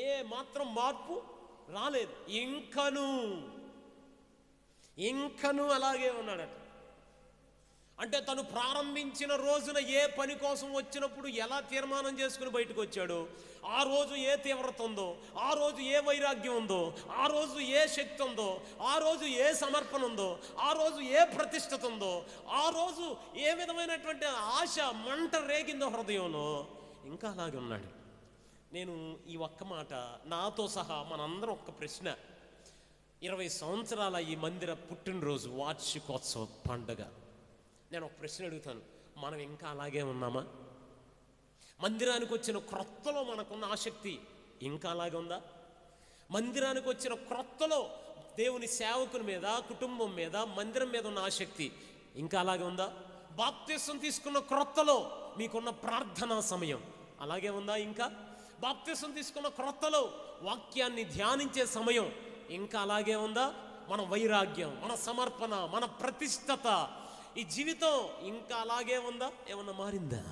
ఏ మాత్రం మార్పు రాలేదు. ఇంకను అలాగే ఉన్నాడట. అంటే తను ప్రారంభించిన రోజున ఏ పని కోసం వచ్చినప్పుడు ఎలా తీర్మానం చేసుకుని బయటకు వచ్చాడో, ఆ రోజు ఏ తీవ్రత ఉందో, ఆ రోజు ఏ వైరాగ్యం ఉందో, ఆ రోజు ఏ శక్తి ఉందో, ఆ రోజు ఏ సమర్పణ ఉందో, ఆ రోజు ఏ ప్రతిష్టత ఉందో, ఆ రోజు ఏ విధమైనటువంటి ఆశ మంట రేగిందో హృదయంలో, ఇంకా అలాగే ఉన్నాడు. నేను ఈ ఒక్క మాట నాతో సహా మనందరం ఒక్క ప్రశ్న. 20 సంవత్సరాల ఈ మందిర పుట్టినరోజు వార్షికోత్సవ పండుగ. నేను ఒక ప్రశ్న అడుగుతాను, మనం ఇంకా అలాగే ఉన్నామా? మందిరానికి వచ్చిన క్రొత్తలో మనకున్న ఆసక్తి ఇంకా అలాగే ఉందా? మందిరానికి వచ్చిన క్రొత్తలో దేవుని సేవకుని మీద, కుటుంబం మీద, మందిరం మీద ఉన్న ఆసక్తి ఇంకా అలాగే ఉందా? బాప్తిసం తీసుకున్న క్రొత్తలో మీకున్న ప్రార్థనా సమయం అలాగే ఉందా? ఇంకా బాప్తిసం తీసుకున్న క్రొత్తలో వాక్యాన్ని ధ్యానించే సమయం ఇంకా అలాగే ఉందా? మన వైరాగ్యం, మన సమర్పణ, మన ప్రతిష్టత, ఈ జీవితం ఇంకా అలాగే ఉందా? ఏమన్నా మారిందా?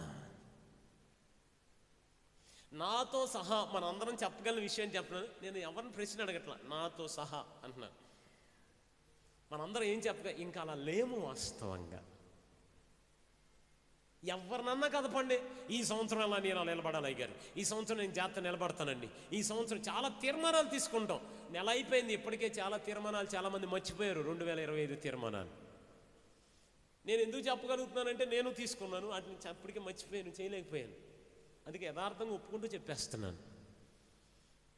నాతో సహా మనందరం చెప్పగలిగిన విషయం చెప్తున్నాను. నేను ఎవరిని ప్రశ్న అడగట్లా, నాతో సహా అంటున్నాను. మనందరం ఏం చెప్పగా ఇంకా అలా లేము. వాస్తవంగా ఎవరినన్నా కదపండి, ఈ సంవత్సరం అలా నేను నిలబడాలి అయ్యారు, ఈ సంవత్సరం నేను జాగ్రత్త నిలబడతానండి, ఈ సంవత్సరం చాలా తీర్మానాలు తీసుకుంటాం. నెల అయిపోయింది, ఇప్పటికే చాలా తీర్మానాలు చాలామంది మర్చిపోయారు. 2025 తీర్మానాలు నేను ఎందుకు చెప్పగలుగుతున్నానంటే నేను తీసుకున్నాను, వాటిని అప్పటికే మర్చిపోయాను, చేయలేకపోయాను. అందుకే యథార్థంగా ఒప్పుకుంటూ చెప్పేస్తున్నాను.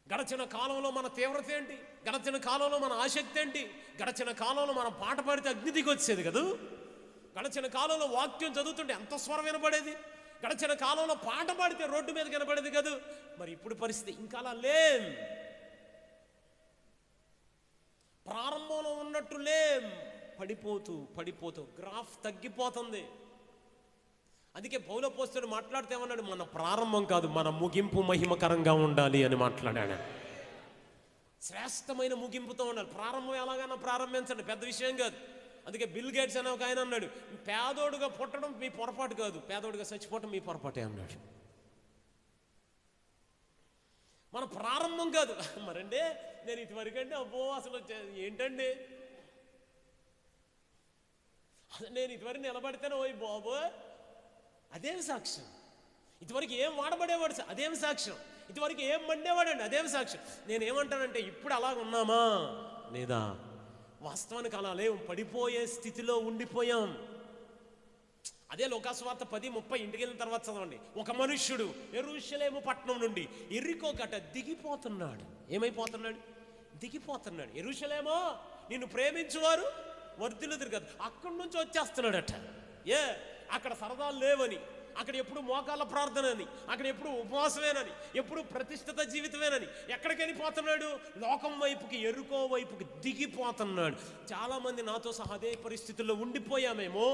గడచిన కాలంలో మన తీవ్రత ఏంటి, గడచిన కాలంలో మన ఆసక్తి ఏంటి, గడచిన కాలంలో మనం పాట పాడితే అగ్ని దిగి వచ్చేది కదా, గడచిన కాలంలో వాక్యం చదువుతుంటే ఎంత స్వరం వినపడేది, గడచిన కాలంలో పాట పాడితే రోడ్డు మీద కనపడేది కదా. మరి ఇప్పుడు పరిస్థితి ఇంకా అలా లేం, ప్రారంభంలో ఉన్నట్టు లేం. పడిపోతూ గ్రాఫ్ తగ్గిపోతుంది. అందుకే పౌలు అపోస్తలుడు మాట్లాడితే ఏమన్నాడు? మన ప్రారంభం కాదు, మన ముగింపు మహిమకరంగా ఉండాలి అని మాట్లాడాడు. శ్రేష్టమైన ముగింపుతో ఉండాలి. ప్రారంభం ఎలాగైనా ప్రారంభించండి, పెద్ద విషయం కాదు. అందుకే బిల్ గేట్స్ అనే ఒక ఆయన అన్నాడు, పేదోడుగా పుట్టడం మీ పొరపాటు కాదు, పేదోడుగా చచ్చిపోవటం మీ పొరపాటే అన్నాడు. మన ప్రారంభం కాదు. మరండి నేను ఇటువరకండి అబ్బో అసలు ఏంటండి, నేను ఇటువరకు నిలబడితేనే ఓయ్ బాబో అదేం సాక్ష్యం, ఇటువరకు ఏం వాడబడేవాడు అదేం సాక్ష్యం, ఇటువరకు ఏం మండేవాడండి అదేం సాక్ష్యం. నేనేమంటానంటే ఇప్పుడు అలాగ ఉన్నామా లేదా? వాస్తవానికి అలా లేవు, పడిపోయే స్థితిలో ఉండిపోయాం. అదే లోకాసువార్త 10:30 ఇంటికి వెళ్ళిన తర్వాత చదవండి. ఒక మనుష్యుడు యెరూషలేము పట్టణం నుండి ఎరికో గట దిగిపోతున్నాడు. ఏమైపోతున్నాడు? దిగిపోతున్నాడు. యెరూషలేమో నిన్ను ప్రేమించువారు వర్ధిల్లుదురు కదా, అక్కడి నుంచి వచ్చేస్తున్నాడట. అక్కడ సరదాలు లేవని, అక్కడ ఎప్పుడు మోకాళ్ళ ప్రార్థనని, అక్కడ ఎప్పుడు ఉపవాసమేనని, ఎప్పుడు ప్రతిష్ఠిత జీవితమేనని ఎక్కడికి వెళ్ళిపోతున్నాడు? లోకం వైపుకి, ఎరుకో వైపుకి దిగిపోతున్నాడు. చాలామంది నాతో సహా అదే పరిస్థితుల్లో ఉండిపోయామేమో.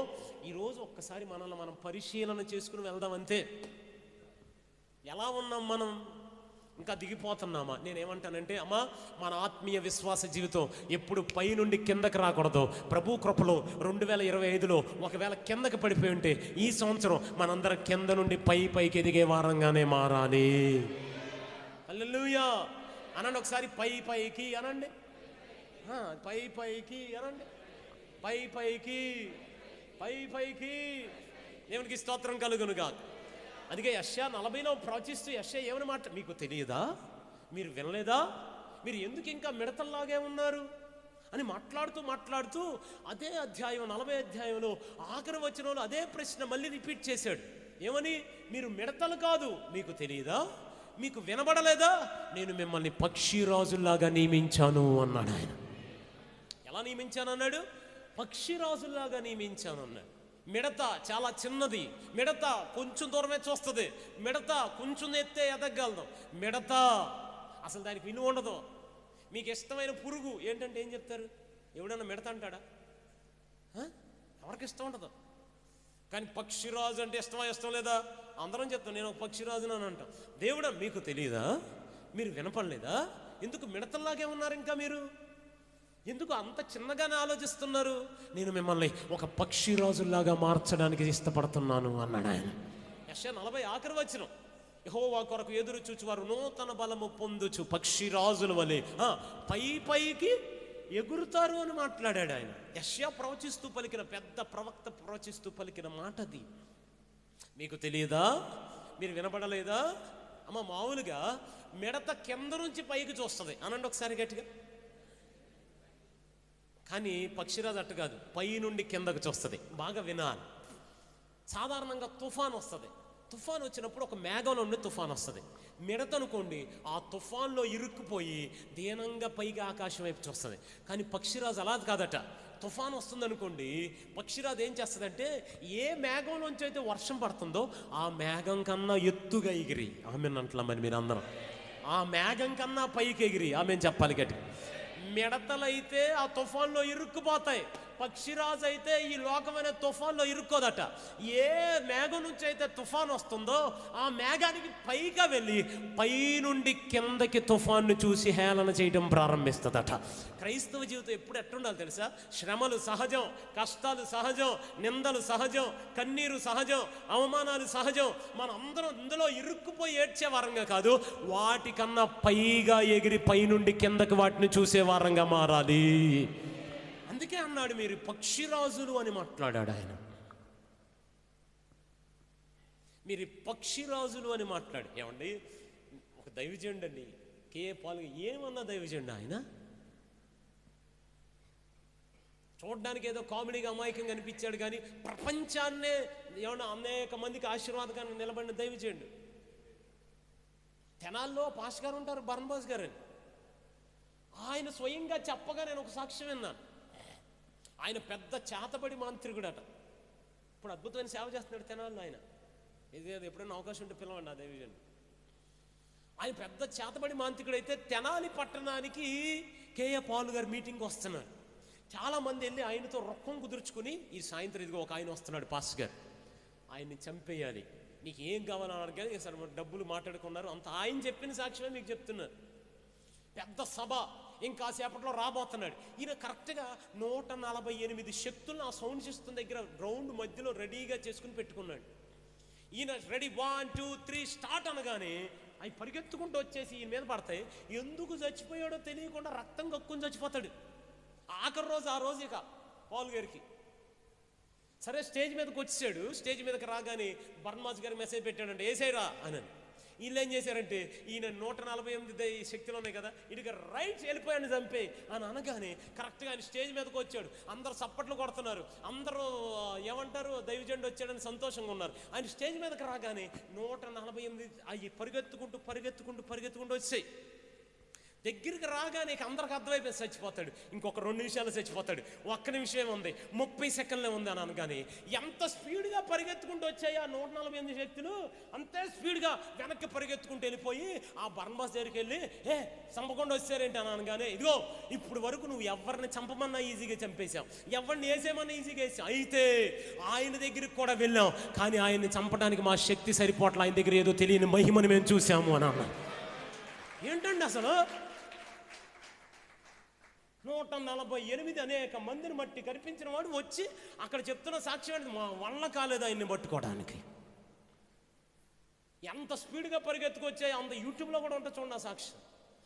ఈరోజు ఒక్కసారి మనల్ని మనం పరిశీలన చేసుకుని వెళ్దాం అంతే. ఎలా ఉన్నాం మనం? ఇంకా దిగిపోతున్నామా? నేనేమంటానంటే అమ్మా, మన ఆత్మీయ విశ్వాస జీవితం ఎప్పుడు పై నుండి కిందకి రాకూడదు. ప్రభు కృపలో 2025లో ఒకవేళ కిందకి పడిపోయి ఉంటే ఈ సంవత్సరం మనందరం కింద నుండి పైకి ఎదిగే వారంగానే మారాలి. హల్లెలూయా అనండి ఒకసారి. పైకి అనండి, పైకి అనండి, పైకి. దేవునికి స్తోత్రం కలుగును గాక. అందుకే యెషయా 40లో ప్రవచిస్తూ యెషయా ఏమని మాట, మీకు తెలియదా, మీరు వినలేదా, మీరు ఎందుకు ఇంకా మిడతల్లాగే ఉన్నారు అని మాట్లాడుతూ అదే అధ్యాయం 40 అధ్యాయంలో ఆఖరి వచనంలో అదే ప్రశ్న మళ్ళీ రిపీట్ చేశాడు. ఏమని? మీరు మిడతలు కాదు, మీకు తెలియదా, మీకు వినబడలేదా, నేను మిమ్మల్ని పక్షిరాజుల్లాగా నియమించాను అన్నాడు ఆయన. ఎలా నియమించానన్నాడు? పక్షిరాజులాగా నియమించానన్నాడు. మిడత చాలా చిన్నది, మిడత కొంచెం దూరమే చూస్తుంది, మిడత కొంచెం ఎత్తే ఎదగలదు, మిడత అసలు దానికి విలువ ఉండదు. మీకు ఇష్టమైన పురుగు ఏంటంటే ఏం చెప్తారు? ఎవడన్నా మిడత అంటాడా? ఎవరికి ఇష్టం ఉండదు. కానీ పక్షిరాజు అంటే ఇష్టం లేదా? అందరం చెప్తాం నేను ఒక పక్షిరాజును అని అంటాం. దేవుడా మీకు తెలియదా? మీరు వినపడలేదా? ఎందుకు మిడతల్లాగే ఉన్నారు? ఇంకా మీరు ఎందుకు అంత చిన్నగానే ఆలోచిస్తున్నారు? నేను మిమ్మల్ని ఒక పక్షిరాజులాగా మార్చడానికి ఇష్టపడుతున్నాను అన్నాడు ఆయన. యెషయా 40 ఆఖరి వచనం, యెహోవా కొరకు ఎదురు చూచువారు నూతన బలము పొందుచు పక్షిరాజుల వలె పైకి ఎగురుతారు అని మాట్లాడాడు ఆయన. యెషయా ప్రవచిస్తూ పలికిన, పెద్ద ప్రవక్త ప్రవచిస్తూ పలికిన మాటది. మీకు తెలియదా? మీరు వినపడలేదా? అమ్మ, మామూలుగా మిడత కింద నుంచి పైకి చూస్తుంది అనండి ఒకసారి గట్టిగా. కానీ పక్షిరాజు అట్టు కాదు, పై నుండి కిందకు చూస్తుంది. బాగా వినాలి. సాధారణంగా తుఫాన్ వస్తుంది. తుఫాన్ వచ్చినప్పుడు ఒక మేఘంలో నుండి తుఫాన్ వస్తుంది. మిడత అనుకోండి, ఆ తుఫాన్లో ఇరుక్కుపోయి దీనంగా పైకి ఆకాశం వైపు చూస్తుంది. కానీ పక్షిరాజు అలా కాదట. తుఫాన్ వస్తుంది అనుకోండి, పక్షిరాజు ఏం చేస్తుందంటే ఏ మేఘంలోంచి అయితే వర్షం పడుతుందో ఆ మేఘం కన్నా ఎత్తుగా ఎగిరి, ఆమెనంట్లా మరి మీరు అందరం ఆ మేఘం కన్నా పైకి ఎగిరి ఆమె చెప్పాలి గట్టి. మిడతలైతే ఆ తుఫాన్లో ఇరుక్కుపోతాయి, పక్షిరాజు అయితే ఈ లోకమైన తుఫాన్లో ఇరుక్కోదట. ఏ మేఘం నుంచి అయితే తుఫాన్ వస్తుందో ఆ మేఘానికి పైగా వెళ్ళి పై నుండి కిందకి తుఫాన్ను చూసి హేళన చేయడం ప్రారంభిస్తుందట. క్రైస్తవ జీవితం ఎప్పుడు ఎట్టుండాలి తెలుసా? శ్రమలు సహజం, కష్టాలు సహజం, నిందలు సహజం, కన్నీరు సహజం, అవమానాలు సహజం. మనం అందరం ఇందులో ఇరుక్కుపోయి ఏడ్చే వారంగా కాదు, వాటికన్నా పైగా ఎగిరి పై నుండి కిందకి వాటిని చూసే వారంగా మారాలి. అందుకే అన్నాడు మీరు పక్షిరాజులు అని మాట్లాడాడు ఆయన. మీరు పక్షిరాజులు అని మాట్లాడు. ఏమండి, ఒక దైవజనుడు అండి కే.ఏ. పాల్ ఏమన్నా దైవజనుడు ఆయన. చూడడానికి ఏదో కామెడీగా అమాయకంగా అనిపించాడు, కానీ ప్రపంచాన్నే ఏమన్నా అనేక మందికి ఆశీర్వాదకంగా నిలబడిన దైవజనుడు. తెనాల్లో పాస్ గారు ఉంటారు, బర్నబాస్ గారు అని. ఆయన స్వయంగా చెప్పగా నేను ఒక సాక్ష్యం విన్నాను. ఆయన పెద్ద చేతబడి మాంత్రికుడట. ఇప్పుడు అద్భుతమైన సేవ చేస్తున్నాడు తెనాల్లో ఆయన. ఇదే ఎప్పుడైనా అవకాశం ఉంటే పిలవండి ఆ దైవజనుడు. ఆయన పెద్ద చేతబడి మాంత్రికుడు అయితే తెనాలి పట్టణానికి కే.ఏ. పాల్ గారు మీటింగ్కి వస్తున్నారు. చాలామంది వెళ్ళి ఆయనతో రొక్కం కుదుర్చుకుని ఈ సాయంత్రం ఇదిగో ఒక ఆయన వస్తున్నాడు పాస్ గారు, ఆయన్ని చంపేయాలి, నీకు ఏం కావాలని అడగాలి. సరే డబ్బులు మాట్లాడుకున్నారు. అంత ఆయన చెప్పిన సాక్ష్యమే మీకు చెప్తున్నారు. పెద్ద సభ ఇంకా సేపట్లో రాబోతున్నాడు. ఈయన కరెక్ట్గా 148 శక్తులను ఆ సౌండ్ సిస్టమ్ దగ్గర గ్రౌండ్ మధ్యలో రెడీగా చేసుకుని పెట్టుకున్నాడు. ఈయన రెడీ 1 2 3 స్టార్ట్ అనగానే అవి పరిగెత్తుకుంటూ వచ్చేసి ఈయన మీద పడతాయి. ఎందుకు చచ్చిపోయాడో తెలియకుండా రక్తం కక్కుని చచ్చిపోతాడు. ఆఖరి రోజు ఆ రోజు ఇక పాల్ గారికి సరే స్టేజ్ మీదకి వచ్చాడు. స్టేజ్ మీదకి రాగానే బర్నబాస్ గారికి మెసేజ్ పెట్టాడంటే ఏసైరా అని. వీళ్ళు ఏం చేశారంటే ఈయన 148 శక్తులు ఉన్నాయి కదా, ఇటుక రైట్స్ వెళ్ళిపోయాను చంపే అని అనగానే కరెక్ట్గా ఆయన స్టేజ్ మీదకి వచ్చాడు. అందరూ సప్పట్లు కొడుతున్నారు, అందరూ ఏమంటారు దైవజనుడు వచ్చాడని సంతోషంగా ఉన్నారు. ఆయన స్టేజ్ మీదకి రాగానే 148 అవి పరిగెత్తుకుంటూ వచ్చాయి. దగ్గరికి రాగానే అందరికి అర్థమైపోయి చచ్చిపోతాడు. ఇంకొక 2 నిమిషాలు చచ్చిపోతాడు. ఒక్క నిమిషం ఉంది, 30 సెకండ్లే ఉంది అని అనగానే ఎంత స్పీడ్గా పరిగెత్తుకుంటూ వచ్చాయి ఆ 148 శక్తులు, అంతే స్పీడ్గా వెనక్కి పరిగెత్తుకుంటూ వెళ్ళిపోయి ఆ బర్నబాస్ దగ్గరికి వెళ్ళి చంపకుండా వచ్చారేంటి అని అనగానే, ఇదిగో ఇప్పుడు వరకు నువ్వు ఎవరిని చంపమన్నా ఈజీగా చంపేశావు, ఎవరిని వేసేమన్నా ఈజీగా వేసావు, అయితే ఆయన దగ్గరికి కూడా వెళ్ళాం, కానీ ఆయన్ని చంపడానికి మా శక్తి సరిపోట్ల, ఆయన దగ్గర ఏదో తెలియని మహిమని మేము చూసాము అని అన్నా. ఏంటండి అసలు 148 అనేక మందిని మట్టి కనిపించిన వాడు వచ్చి అక్కడ చెప్తున్న సాక్ష్యం అంటే మా వల్ల కాలేదు ఆయన్ని పట్టుకోవడానికి. ఎంత స్పీడ్గా పరిగెత్తుకొచ్చాయి, అంత యూట్యూబ్లో కూడా ఉంటుంది చూడండి ఆ సాక్ష్యం.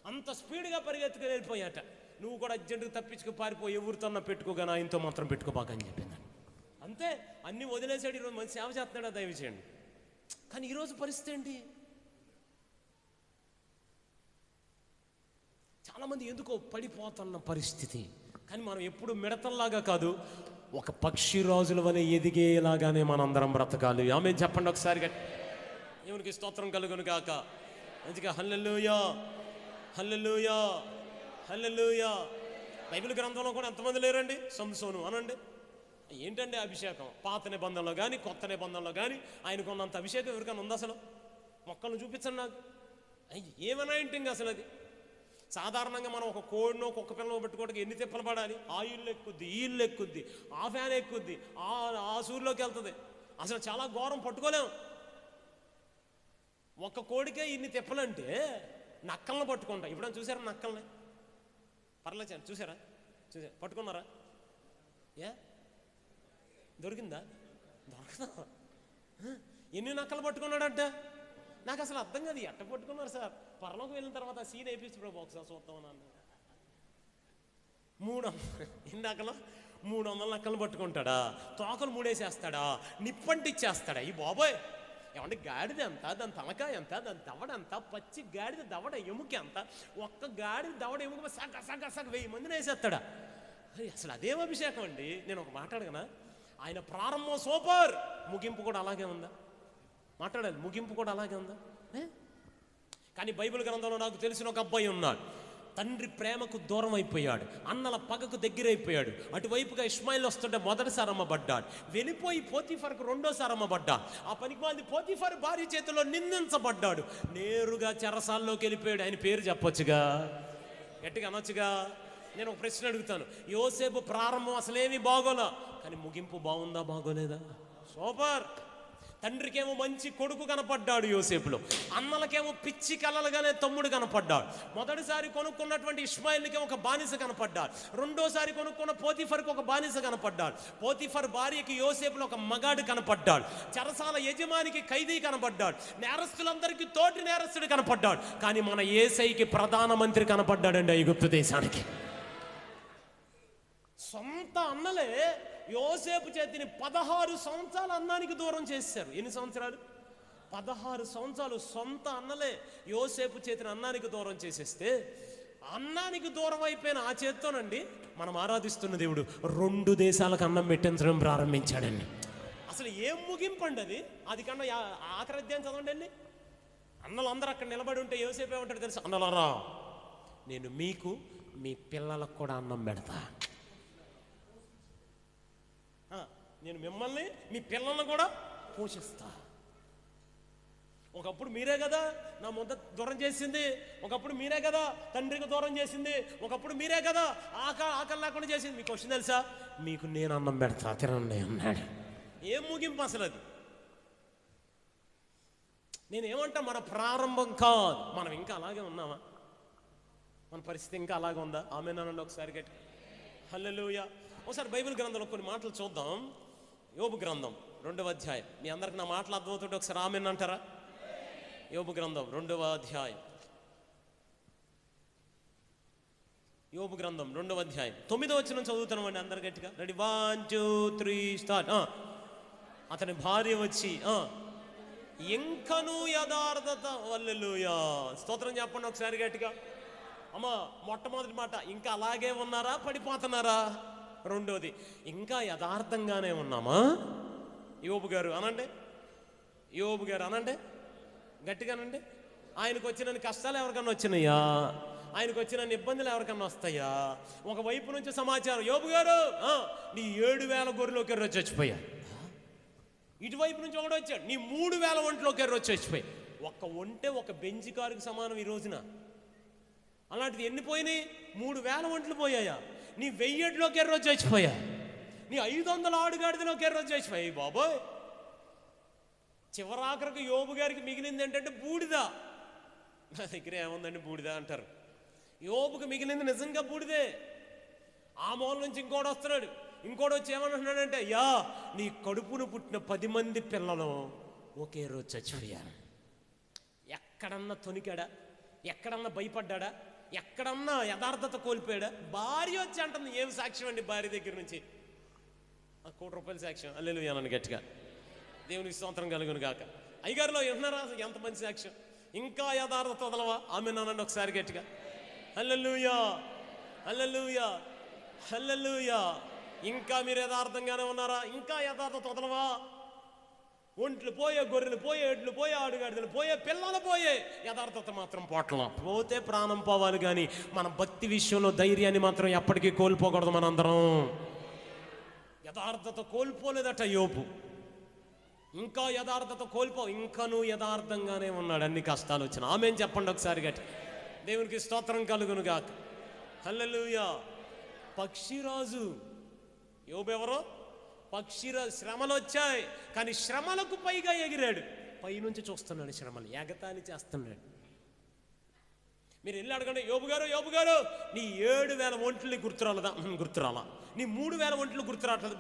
అంత స్పీడ్గా పరిగెత్తుకు వెళ్ళిపోయాట. నువ్వు కూడా అర్జెంటుగా తప్పించుకు పారిపోయి ఎవరితోన్నా పెట్టుకోగానే ఆయనతో మాత్రం పెట్టుకోబాకని చెప్పింది. అంతే, అన్నీ వదిలేసాడు. ఈరోజు మంచి సేవ చేస్తున్నాడు దయవి చేయండి. కానీ ఈరోజు పరిస్థితి ఏంటి? చాలామంది ఎందుకో పడిపోతున్న పరిస్థితి. కానీ మనం ఎప్పుడు మిడతల్లాగా కాదు, ఒక పక్షిరాజుల వలె ఎదిగేలాగానే మనందరం బ్రతకాలి. ఆమె చెప్పండి ఒకసారిగా. దేవునికి స్తోత్రం కలుగును గాక. మంచిగా హల్లెలూయా, హల్లెలూయా, హల్లెలూయా. బైబిల్ గ్రంథంలో కూడా ఎంతమంది లేరండి? సంసోను అనండి. ఏంటండి అభిషేకం? పాత నిబంధనలో కానీ కొత్త నిబంధనలో కానీ ఆయనకు ఉన్నంత అభిషేకం ఎవరికైనా ఉంది అసలు? మొక్కలను చూపించండి నాకు. ఏమనాయింటింగ్ అసలు అది? సాధారణంగా మనం ఒక కోడినో కుక్క పిల్లలో పెట్టుకోవడానికి ఎన్ని తిప్పలు పడాలి? ఆ ఇల్లు ఎక్కుద్ది, ఈ ఇల్లు ఎక్కుద్ది, ఆ ఫ్యాన్ ఎక్కుద్ది, ఆ సూర్యులోకి వెళ్తుంది. అసలు చాలా ఘోరం, పట్టుకోలేము. ఒక్క కోడికే ఇన్ని తిప్పలంటే నక్కలను పట్టుకుంటా. ఇప్పుడు చూసారా నక్కల్ని? పర్లేదు చూసారా? పట్టుకున్నారా? దొరికిందా? దొరకదా? ఎన్ని నక్కలు పట్టుకున్నాడంట? నాకు అసలు అర్థం కాదు, ఎట్ట పట్టుకున్నారు సార్? పరలోకి వెళ్ళిన తర్వాత సీన్ వేయించి ఒకసారి చూద్దాం అన్నాను. 300 నక్కలు పట్టుకుంటాడా? తోకలు మూడేసేస్తాడా? నిప్పంటిచ్చేస్తాడా? ఈ బాబోయ్! ఏమంటే గాడిద ఎంత, దాని తలకాయ ఎంత, దాని దవడ ఎంత, పచ్చి గాడిద దవడ ఎముక ఎంత, ఒక్క గాడిద దవడ ఎముక సగ 1000 మందిని వేసేస్తాడా? అసలు అదేం అభిషేకం అండి? నేను ఒక మాట అడగనా? ఆయన ప్రారంభం సూపర్, ముగింపు కూడా అలాగే ఉందా? మాట్లాడాలి, ముగింపు కూడా అలాగే ఉందా? కానీ బైబిల్ గ్రంథంలో నాకు తెలిసిన ఒక అబ్బాయి ఉన్నాడు. తండ్రి ప్రేమకు దూరం అయిపోయాడు, అన్నల పగకు దగ్గరైపోయాడు. అటువైపుగా ఇష్మాయిల్ వస్తుంటే మొదటిసారి అమ్మబడ్డాడు. వెళ్ళిపోయి పోతీఫర్కు రెండోసారి అమ్మబడ్డాడు. ఆ పనికి పోతీఫర్ భార్య చేతిలో నిందించబడ్డాడు. నేరుగా చెరసాల్లోకి వెళ్ళిపోయాడు. ఆయన పేరు చెప్పొచ్చుగా, గట్టిగా అనొచ్చుగా. నేను ఒక ప్రశ్న అడుగుతాను. యోసేపు ప్రారంభం అసలేమీ బాగోలా, కానీ ముగింపు బాగుందా బాగోలేదా? సూపర్. తండ్రికేమో మంచి కొడుకు కనపడ్డాడు యోసేపులో, అన్నలకేమో పిచ్చి కలలుగానే తమ్ముడు కనపడ్డాడు. మొదటిసారి కొనుక్కున్నటువంటి ఇష్మాయిల్కి ఒక బానిస కనపడ్డాడు. రెండోసారి కొనుక్కున్న పోతీఫర్కి ఒక బానిస కనపడ్డాడు. పోతీఫర్ భార్యకి యోసేపులో ఒక మగాడు కనపడ్డాడు. చెరసాల యజమానికి ఖైదీ కనపడ్డాడు. నేరస్తులందరికీ తోటి నేరస్తుడు కనపడ్డాడు. కానీ మన యేసయ్యకి ప్రధానమంత్రి కనపడ్డాడండి ఐగుప్తు దేశానికి. సొంత అన్నలే యోసేపు చేతిని 16 సంవత్సరాలు అన్నానికి దూరం చేశారు. ఎన్ని సంవత్సరాలు? 16 సంవత్సరాలు సొంత అన్నలే యోసేపు చేతిని అన్నానికి దూరం చేసేస్తే, అన్నానికి దూరం అయిపోయిన ఆ చేత్తోనండి మనం ఆరాధిస్తున్న దేవుడు 2 దేశాలకు అన్నం పెట్టించడం ప్రారంభించాడండి. అసలు ఏం ముగింపండి అది? అది కన్నా ఆఖరి అధ్యాయం చదవండి అండి. అన్నలు అందరూ అక్కడ నిలబడి ఉంటే యోసేపు ఏమంటాడు తెలుసు? అన్నలారా, నేను మీకు మీ పిల్లలకు కూడా అన్నం పెడతా. నేను మిమ్మల్ని మీ పిల్లలను కూడా పోషిస్తా. ఒకప్పుడు మీరే కదా నా ముద్ద దూరం చేసింది, ఒకప్పుడు మీరే కదా తండ్రికి దూరం చేసింది, ఒకప్పుడు మీరే కదా ఆకలి లేకుండా చేసింది. మీకు క్వశ్చన్ తెలుసా? మీకు నేను అన్నం పెడతా, తినండి అన్నాడు. ఏం ముగింపు అసలు అది? నేనేమంటా, మన ప్రారంభం కాదు, మనం ఇంకా అలాగే ఉన్నామా? మన పరిస్థితి ఇంకా అలాగే ఉందా? ఆమేనండి ఒకసారి గట్టి హల్లెలూయా. ఒకసారి బైబిల్ గ్రంథంలో కొన్ని మాటలు చూద్దాం. యోబు గ్రంథం 2వ అధ్యాయం. మీ అందరికి నా మాటలు అర్థమవుతుంటే ఒకసారి ఆమేన్ అంటారా? యోబు గ్రంథం 2వ అధ్యాయం. యోబు గ్రంథం 2వ అధ్యాయం 9వ వచనం చదువుతామండి అందరు గట్టిగా. Ready, 1 2 3 start. అతని భార్య వచ్చి ఇంకను యథార్థత. హల్లెలూయా, స్తోత్రం చెప్పండి ఒకసారి గట్టిగా. అమ్మా, మొట్టమొదటి మాట, ఇంకా అలాగే ఉన్నారా, పడిపోతున్నారా? రెండోది, ఇంకా యథార్థంగానే ఉన్నామా? యోబు గారు అనండి, యోబు గారు అనండి, గట్టిగానండి. ఆయనకు వచ్చిన కష్టాలు ఎవరికన్నా వచ్చినాయా? ఆయనకు వచ్చిన ఇబ్బందులు ఎవరికన్నా వస్తాయా? ఒకవైపు నుంచి సమాచారం, యోబు గారు నీ 7,000 గొర్రెలోకి ఎర్రొచ్చి చచ్చిపోయా. ఇటువైపు నుంచి ఒకటి వచ్చాడు, నీ 3,000 ఒంట్లోకి ఎర్రొచ్చి చచ్చిపోయి. ఒక్క ఒంటే ఒక బెంచ్ కారుకి సమానం ఈ రోజున. అలాంటిది ఎన్ని పోయినాయి? 3,000 ఒంట్లు పోయాయా? నీ 1000లోకి ఎర్రొచ్చి చచ్చిపోయా. నీ 500 ఆడుగాడిదలోకి ఎర్రొచ్చి చచ్చిపోయాయి. బాబోయ్, చివరాఖరికి యోబు గారికి మిగిలింది ఏంటంటే బూడిద. నా దగ్గర ఏముందండి బూడిద అంటారు. యోబుకి మిగిలింది నిజంగా బూడిదే. ఆ మూల నుంచి ఇంకోటి వస్తున్నాడు, ఇంకోటి వచ్చి ఏమంటున్నాడంటే, యా నీ కడుపును పుట్టిన 10 మంది పిల్లలు ఒకే రోజు చచ్చిపోయారు. ఎక్కడన్నా తొనికాడా? ఎక్కడన్నా భయపడ్డా? ఎక్కడన్నా యథార్థత కోల్పోయాడా? భార్య వచ్చి అంటుంది. ఏం సాక్ష్యం అండి భార్య దగ్గర నుంచి? ₹1,00,00,000 సాక్ష్యం. హల్లెలూయా అనండి గట్టిగా. దేవునికి స్తోత్రం కలుగును గాక. అయ్యగారులో వింటున్నారా? ఎంత మంచి సాక్ష్యం. ఇంకా యథార్థత వదలవా? ఆమేన్ అనండి ఒకసారి గట్టిగా. హల్లెలూయా, హల్లెలూయా, హల్లెలూయా. ఇంకా మీరు యథార్థంగానే ఉన్నారా? ఇంకా యథార్థత వదలవా? ఒంట్లు పోయే, గొర్రెలు పోయే, ఎడ్లు పోయే, ఆడుగాడిదలు పోయే, పిల్లలు పోయే, యథార్థత మాత్రం పోట్లం. పోతే ప్రాణం పోవాలి, కానీ మన భక్తి విషయంలో ధైర్యాన్ని మాత్రం ఎప్పటికీ కోల్పోకూడదు. మనందరం యథార్థత కోల్పోలేదట యోబు. ఇంకా యథార్థత ఇంకనూ యథార్థంగానే ఉన్నాడు అన్ని కష్టాలు వచ్చిన. ఆమెం చెప్పండి ఒకసారి గట్టి. దేవునికి స్తోత్రం కలుగును గాక. హల్లెలూయా. పక్షిరాజు యోబు ఎవరో? పక్షిరాజు. శ్రమలు వచ్చాయి, కానీ శ్రమలకు పైగా ఎగిరాడు. పైనుంచి చూస్తున్నాడు శ్రమలు, ఎగతాళి చేస్తున్నాడు. మీరు వెళ్ళి అడగండి, యోబు గారు నీ 7,000 ఒంట్లని గుర్తురాలదా? గుర్తురాలా. నీ 3,000 ఒంట్లు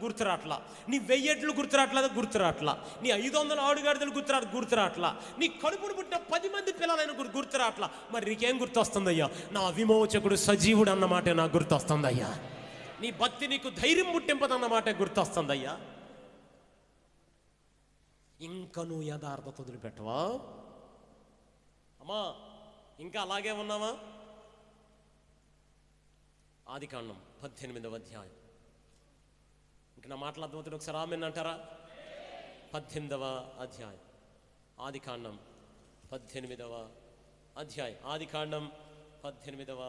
గుర్తురాట్లా. నీ 1000 ఎడ్లు గుర్తురాట్లా. నీ 500 ఆడుగాడిదలు గుర్తురాట్లా. నీ కడుపును పుట్టిన 10 మంది పిల్లలైన గుర్తురాట్లా. మరి నీకేం గుర్తొస్తుందయ్యా? నా విమోచకుడు సజీవుడు అన్నమాట నాకు గుర్తొస్తుందయ్యా. నీ భక్తి నీకు ధైర్యం పుట్టింపదన్నమాట గుర్తొస్తుందయ్యా. ఇంకా నువ్వు యథార్థత వదిలిపెట్టవా అమ్మా? ఇంకా అలాగే ఉన్నావా? ఆదికాండం 18వ అధ్యాయం. ఇంకా నా మాటలు అర్థమవుతుంది, ఒకసారి ఆమెన్ అంటారా? 18వ అధ్యాయం, ఆదికాండం 18వ అధ్యాయం, ఆదికాండం 18వ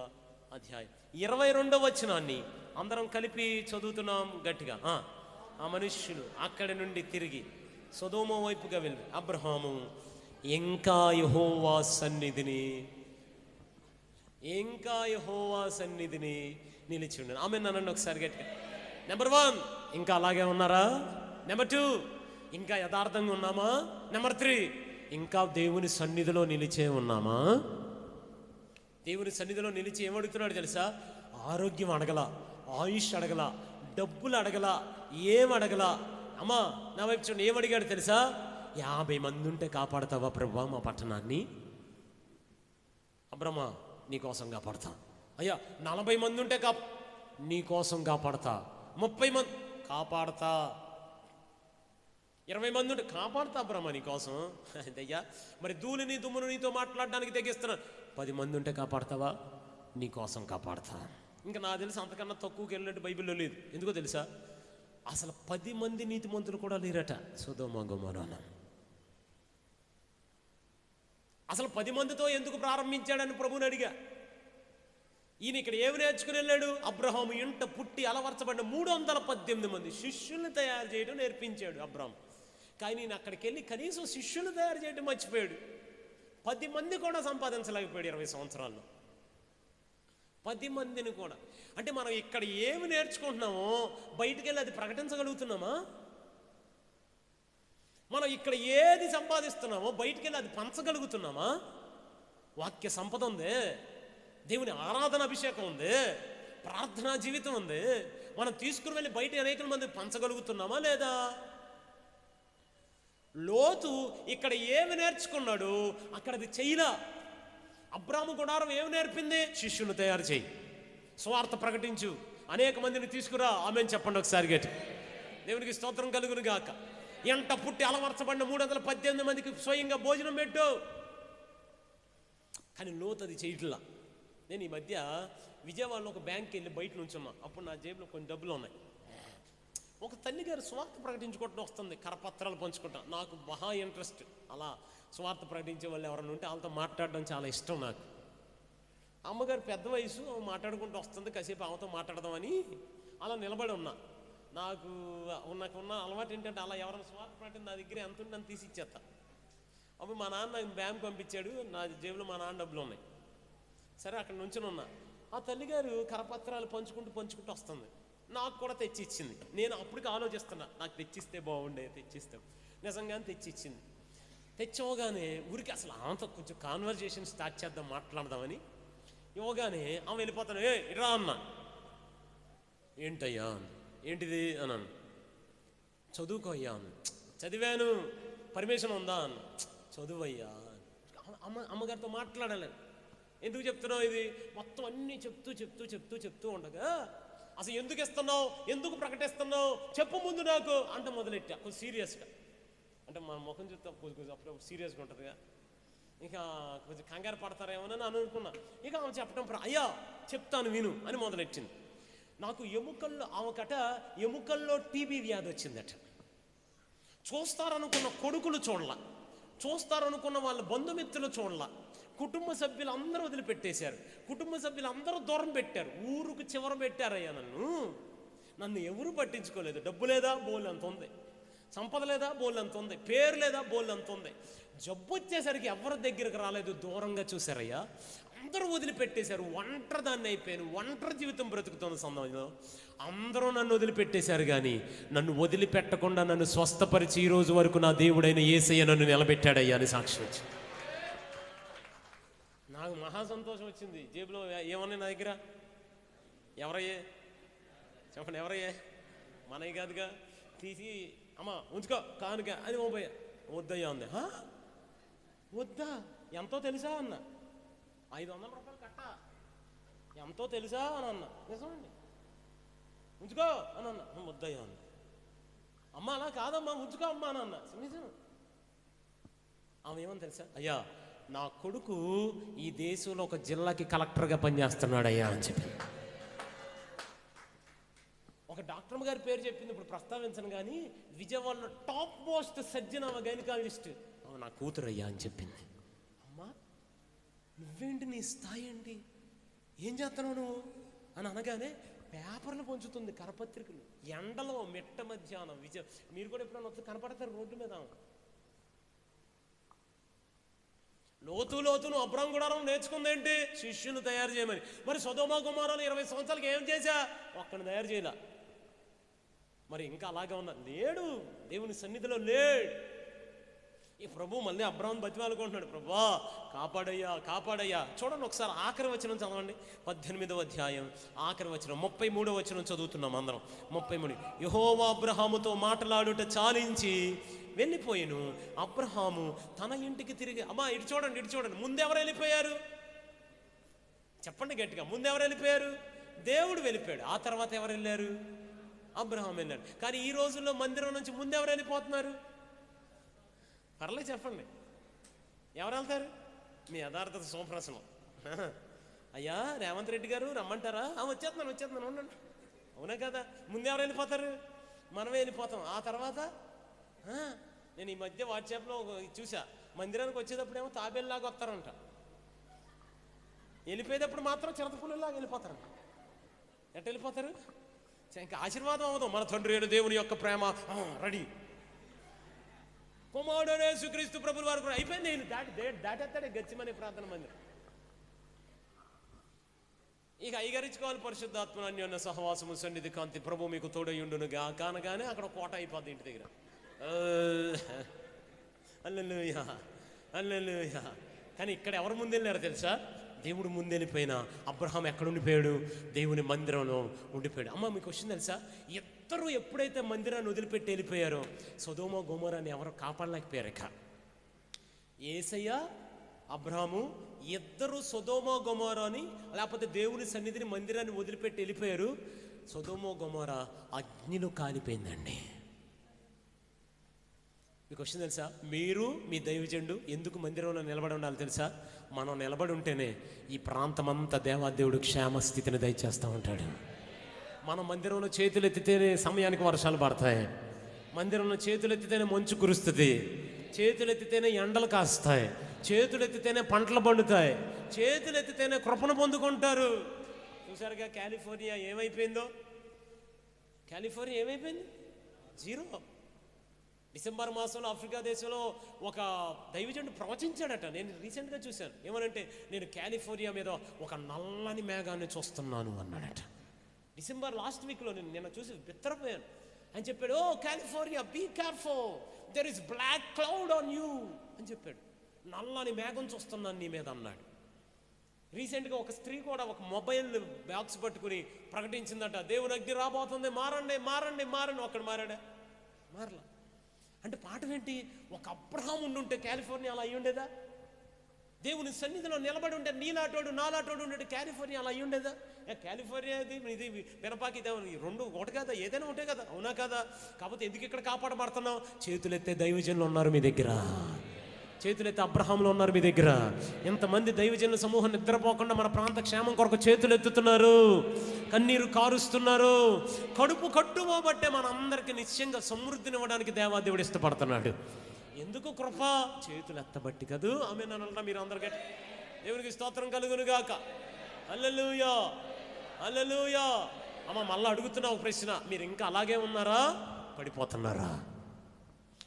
అధ్యాయం 22వ వచనాన్ని అందరం కలిపి చదువుతున్నాం గట్టిగా. ఆ మనుష్యులు అక్కడి నుండి తిరిగి సొదొమ వైపుగా వెళ్ళి అబ్రహాము ఇంకా యెహోవా సన్నిధిని నిలిచి ఉన్నాను. ఆమె నన్ను ఒకసారి గట్టిగా. నెంబర్ 1, ఇంకా అలాగే ఉన్నారా? నెంబర్ 2, ఇంకా యథార్థంగా ఉన్నామా? నెంబర్ 3, ఇంకా దేవుని సన్నిధిలో నిలిచే ఉన్నామా? దేవుని సన్నిధిలో నిలిచి ఏమడుగుతున్నాడు తెలుసా? ఆరోగ్యం అడగల, ఆయుష్ అడగల, డబ్బులు అడగల, ఏం అడగల. అమ్మా నా వైపు చూడండి, ఏమడిగాడు తెలుసా? 50 మంది ఉంటే కాపాడతావా ప్రభువా మా పట్టణాన్ని? అబ్రహ్మ నీకోసం కాపాడతా. అయ్యా 40 మంది ఉంటే నీకోసం కాపాడతా. 30 మంది కాపాడతా. 20 మంది ఉంటే కాపాడతా బ్రహ్మ నీకోసం. అయ్యా మరి ధూళిని దుమ్మును నీతో మాట్లాడడానికి తెగిస్తున్నాను. 10 మంది ఉంటే కాపాడతావా? నీకోసం కాపాడతా. ఇంకా నాకు తెలుసు అంతకన్నా తక్కువకి వెళ్ళినట్టు బైబిల్లో లేదు. ఎందుకో తెలుసా? అసలు 10 మంది నీతిమంతులు కూడా లేరట సొదొమ గొమొర్రాలో. అసలు 10 మందితో ఎందుకు ప్రారంభించాడని ప్రభుని అడిగా. ఈయన ఇక్కడ ఏమి నేర్చుకుని వెళ్ళాడు? అబ్రహాము ఇంట పుట్టి అలవర్చబడిన 318 మంది శిష్యుల్ని తయారు చేయడం నేర్పించాడు అబ్రహాం. కానీ నేను అక్కడికి వెళ్ళి కనీసం శిష్యులు తయారు చేయడం మర్చిపోయాడు. 10 మంది కూడా సంపాదించలేకపోయాడు 20 సంవత్సరాల్లో. 10 మందిని కూడా. అంటే మనం ఇక్కడ ఏమి నేర్చుకుంటున్నామో బయటికి వెళ్ళి అది ప్రకటించగలుగుతున్నామా? మనం ఇక్కడ ఏది సంపాదిస్తున్నామో బయటికి వెళ్ళి అది పంచగలుగుతున్నామా? వాక్య సంపద ఉంది, దేవుని ఆరాధన అభిషేకం ఉంది, ప్రార్థనా జీవితం ఉంది. మనం తీసుకుని వెళ్ళి బయట అనేక మంది పంచగలుగుతున్నామా లేదా? లోతు ఇక్కడ ఏమి నేర్చుకున్నాడు అక్కడ అది చెయ్యలా. అబ్రాము గుడారం ఏమి నేర్పింది? శిష్యుని తయారు చేయి, స్వార్థ ప్రకటించు, అనేక మందిని తీసుకురా. ఆమెను చెప్పండి ఒకసారి గట్టి. దేవునికి స్తోత్రం కలుగును గాక. ఎంట పుట్టి అలవర్చబడిన 318 మందికి స్వయంగా భోజనం పెట్టు. కానీ లోతు అది చేయట్లా. నేను ఈ మధ్య విజయవాడలో ఒక బ్యాంక్కి వెళ్ళి బయట నుంచున్నా. అప్పుడు నా జేబులో కొన్ని డబ్బులు ఉన్నాయి. ఒక తల్లిగారు స్వార్థ ప్రకటించుకుంటూ వస్తుంది, కరపత్రాలు పంచుకుంటా. నాకు మహా ఇంట్రెస్ట్. అలా స్వార్థ ప్రకటించే వాళ్ళు ఎవరైనా ఉంటే వాళ్ళతో మాట్లాడడం చాలా ఇష్టం నాకు. అమ్మగారు పెద్ద వయసు, మాట్లాడుకుంటూ వస్తుంది. కాసేపు ఆమెతో మాట్లాడదామని అలా నిలబడి ఉన్నా. నాకున్న అలవాటు ఏంటంటే అలా ఎవరైనా స్వార్థ ప్రకటన నా దగ్గర ఎంత ఉంటే అంత తీసి ఇచ్చేస్తా. అప్పుడు మా నాన్న నాకు బ్యాంక్ పంపించాడు, నా జేబులో మా నాన్న డబ్బులు ఉన్నాయి. సరే అక్కడ నుంచుని ఉన్నా. ఆ తల్లిగారు కరపత్రాలు పంచుకుంటూ వస్తుంది. నాకు కూడా తెచ్చి ఇచ్చింది. నేను అప్పటికి ఆలోచిస్తున్నా, నాకు తెచ్చిస్తే బాగుండే, తెచ్చిస్తాం. నిజంగానే తెచ్చి ఇచ్చింది. తెచ్చివ్వగానే ఊరికి అసలు ఆమెతో కొంచెం కాన్వర్జేషన్ స్టార్ట్ చేద్దాం, మాట్లాడదామని ఇవ్వగానే ఆమె వెళ్ళిపోతాను. ఇరా అన్నా. ఏంటయ్యా? ఏంటిది అన్నాను. చదువుకో అయ్యా అన్న. చదివాను. పర్మిషన్ ఉందా అన్న. చదువయ్యా. అమ్మగారితో మాట్లాడాలి. ఎందుకు చెప్తున్నావు ఇది? మొత్తం అన్నీ చెప్తూ ఉండగా అసలు ఎందుకు ఇస్తున్నావు, ఎందుకు ప్రకటిస్తున్నావు చెప్పు ముందు నాకు అంటే మొదలెట్టా. కొంచెం సీరియస్గా. అంటే మన ముఖం చూస్తే కొంచెం అప్పుడు సీరియస్గా ఉంటుందిగా. ఇక కొంచెం కంగారు పడతారేమోనని అనుకున్నా. ఇక ఆమె చెప్పడం, అయ్యా చెప్తాను విను అని మొదలెట్టింది. నాకు ఎముకల్లో టీబీ వ్యాధి వచ్చిందట. చూస్తారనుకున్న కొడుకులు చూడలా, చూస్తారనుకున్న వాళ్ళ బంధుమిత్రులు చూడలా, కుటుంబ సభ్యులు అందరూ వదిలిపెట్టేశారు, కుటుంబ సభ్యులు అందరూ దూరం పెట్టారు, ఊరుకు చివర పెట్టారయ్యా నన్ను ఎవరు పట్టించుకోలేదు. డబ్బు లేదా బోల్ అంత ఉంది, సంపద లేదా బోల్ అంత ఉంది, పేరు లేదా బోల్ అంత ఉంది. జబ్బు వచ్చేసరికి ఎవరి దగ్గరకు రాలేదు, దూరంగా చూశారయ్యా. అందరూ వదిలిపెట్టేశారు, ఒంటరిదాన్ని అయిపోయాను, ఒంటరి జీవితం బ్రతుకుతున్న సమయంలో అందరూ నన్ను వదిలిపెట్టేశారు. కానీ నన్ను వదిలిపెట్టకుండా నన్ను స్వస్థపరిచి ఈ రోజు వరకు నా దేవుడైన యేసయ్య నన్ను నిలబెట్టాడయ్యా అని సాక్షి వచ్చి నాకు మహా సంతోషం వచ్చింది. జేబులో ఏమన్నా నా దగ్గర ఎవరయ్యే చెప్పండి, ఎవరయ్యే మనయ్య కాదుగా, తీసి అమ్మా ఉంచుకో కానుక అని ఓపోయా, వద్దయ్యా ఉంది. వద్దా, ఎంతో తెలుసా అన్న, 500 రూపాయలు కట్ట, ఎంతో తెలుసా అని అన్న. నిజమండి, ఉంచుకో అని అన్న. వద్దయ్యా అన్న. అమ్మ అలా కాదమ్మా ఉంచుకో అమ్మా అని అన్న. నిజం. ఆమె ఏమని తెలుసా, అయ్యా నా కొడుకు ఈ దేశంలో ఒక జిల్లాకి కలెక్టర్గా పనిచేస్తున్నాడు అయ్యా అని చెప్పి. ఒక డాక్టర్ గారి పేరు చెప్పింది, ఇప్పుడు ప్రస్తావించను కానీ, విజయవాడలో టాప్ మోస్ట్ సర్జన్ ఆమె గైనకాలజిస్ట్, నా కూతురు అయ్యా అని చెప్పింది. అమ్మా నువ్వేంటి, నీ స్థాయి ఏంటి, ఏం చేస్తున్నావు నువ్వు అని అనగానే పేపర్లు పంచుతుంది, కరపత్రికలు, ఎండలో మిట్ట మధ్యాహ్నం. మీరు కూడా ఎప్పుడైనా వచ్చి కనపడతారు రోడ్డు మీద. లోతును అబ్రాం గుడారం నేర్చుకుందేంటి, శిష్యులు తయారు చేయమని. మరి సొదొమ గొమొర్రాలు 20 సంవత్సరాలకి ఏం చేశా, ఒక్కడిని తయారు చేయలే. మరి ఇంకా అలాగే ఉన్నా, లేడు దేవుని సన్నిధిలో లేడు. ఈ ప్రభు మళ్ళీ అబ్రాహాం బతిమాలుకుంటున్నాడు, ప్రభువా కాపాడయ్యా కాపాడయ్యా. చూడండి ఒకసారి ఆఖరి వచనం చదవండి, 18వ అధ్యాయం ఆఖరి వచనం, 33వ వచనం చదువుతున్నాం అందరం. 33, యెహోవా అబ్రహాముతో మాట్లాడుట చాలించి వెళ్ళిపోయాను. అబ్రహాము తన ఇంటికి తిరిగి. అమ్మా ఇటు చూడండి, ఇటు చూడండి. ముందెవరు వెళ్ళిపోయారు చెప్పండి గట్టిగా, ముందెవరు వెళ్ళిపోయారు, దేవుడు వెళ్ళిపోయాడు. ఆ తర్వాత ఎవరు వెళ్ళారు, అబ్రహాం వెళ్ళాడు. కానీ ఈ రోజుల్లో మందిరం నుంచి ముందెవరు వెళ్ళిపోతున్నారు, పర్లేదు చెప్పండి, ఎవరు వెళ్తారు? మీ యథార్థత సోమప్రసనం. అయ్యా రేవంత్ రెడ్డి గారు రమ్మంటారా, వచ్చేస్తున్నాను ఉండండి. అవునా కదా, ముందెవరు వెళ్ళిపోతారు, మనమే వెళ్ళిపోతాం. ఆ తర్వాత నేను ఈ మధ్య వాట్సాప్లో చూసా, మందిరానికి వచ్చేటప్పుడేమో తాబేల్లాగా వస్తారంట, వెళ్ళిపోయేటప్పుడు మాత్రం చిరతపుల్లాగా వెళ్ళిపోతారంట. ఎట్ట వెళ్ళిపోతారు, ఇంకా ఆశీర్వాదం అవ్వదు. మన తండ్రి అయిన దేవుని యొక్క ప్రేమ రెడీ, కుమారుడైన యేసుక్రీస్తు ప్రభుల వారు కూడా అయిపోయింది. నేను దాటేస్తాడే గచ్చిమనే ప్రార్థన మందిరం. ఇక ఐగరించుకోవాలి పరిశుద్ధాత్మ అన్యోన్య సహవాసము సన్నిధి కాంతి ప్రభు మీకు తోడయుండునుగా. కానగానే అక్కడ కోట అయిపోద్ది ఇంటి దగ్గర. హల్లెలూయా హల్లెలూయా. కానీ ఇక్కడ ఎవరు ముందు వెళ్ళారో తెలుసా, దేవుడు ముందెళ్ళిపోయినా అబ్రహాం ఎక్కడ ఉండిపోయాడు, దేవుని మందిరంలో ఉండిపోయాడు. అమ్మ మీకు వచ్చింది తెలుసా, ఇద్దరు ఎప్పుడైతే మందిరాన్ని వదిలిపెట్టి వెళ్ళిపోయారో సొదొమ గొమొర్రాని ఎవరు కాపాడలేకపోయారు. ఇక యేసయ్య అబ్రహాము ఇద్దరు సొదొమ గొమొర్రాని, లేకపోతే దేవుని సన్నిధిని మందిరాన్ని వదిలిపెట్టి వెళ్ళిపోయారు. సొదొమ గొమొర్రా అగ్నిలో కాలిపోయిందండి. మీకు వచ్చింది తెలుసా, మీరు మీ దైవజనుడు ఎందుకు మందిరంలో నిలబడి ఉండాలి తెలుసా, మనం నిలబడి ఉంటేనే ఈ ప్రాంతం అంతా దేవాదేవుడు క్షేమస్థితిని దయచేస్తూ ఉంటాడు. మనం మందిరంలో చేతులు ఎత్తితేనే సమయానికి వర్షాలు పడతాయి, మందిరంలో చేతులు ఎత్తితేనే మంచు కురుస్తుంది, చేతులు ఎత్తితేనే ఎండలు కాస్తాయి, చేతులు ఎత్తితేనే పంటలు పండుతాయి, చేతులు ఎత్తితేనే కృపను పొందుకుంటారు. చూసారుగా కాలిఫోర్నియా ఏమైపోయిందో, కాలిఫోర్నియా ఏమైపోయింది, జీరో. డిసెంబర్ మాసంలో ఆఫ్రికా దేశంలో ఒక దైవజనుడు ప్రవచించాడట. నేను రీసెంట్గా చూశాను. ఏమనంటే, నేను కాలిఫోర్నియా మీద ఒక నల్లని మేఘాన్ని చూస్తున్నాను అన్నాడట. డిసెంబర్ లాస్ట్ వీక్లో నేను చూసి బిత్తరపోయాను. అని చెప్పాడు, oh California be careful, there is black cloud on you అని చెప్పాడు. నల్లని మేఘం చూస్తున్నాను నీ మీద అన్నాడు. రీసెంట్గా ఒక స్త్రీ కూడా ఒక మొబైల్ బాక్స్ పట్టుకుని ప్రకటించిందట, దేవుని అగ్ని రాబోతుంది, మారండి మారండి మారండి. ఒక్కడ మారాడా, మారలా. అంటే పాఠం ఏంటి, ఒక అబ్రహాం ఉండుంటే కాలిఫోర్నియా అలా అయ్యి ఉండేదా, దేవుని సన్నిధిలో నిలబడి ఉంటే నీలాటోడు నాలాటోడు ఉండే కాలిఫోర్నియా అలా అయ్యి ఉండేదా. కాలిఫోర్నియా ఇది మినపాకి రెండు ఒకటి కదా, ఏదైనా ఉంటే కదా, అవునా కదా. కాకపోతే ఎందుకు ఇక్కడ కాపాడబడుతున్నావు, చేతులెత్తే దైవజనులు ఉన్నారు మీ దగ్గర. చేతులెత్తి. అబ్రహాంలో ఉన్నారు మీ దగ్గర. ఎంతమంది దైవజనుల సమూహం నిద్రపోకుండా మన ప్రాంత క్షేమం కొరకు చేతులు ఎత్తుతున్నారు, కన్నీరు కారుస్తున్నారు. కడుపు కట్టుకోబట్టే మనందరికీ నిశ్చయంగా సమృద్ధినివ్వడానికి దేవాదేవుడు ఇష్టపడుతున్నాడు. ఎందుకు కృప? చేతులు ఎత్తబట్టి కదూ. ఆమె నన్నంట మీరు అందరికీ దేవునికి స్తోత్రం కలుగును గాక. హల్లెలూయా, హల్లెలూయా. అమ్మ మళ్ళీ అడుగుతున్నా ఒక ప్రశ్న, మీరు ఇంకా అలాగే ఉన్నారా? పడిపోతున్నారా?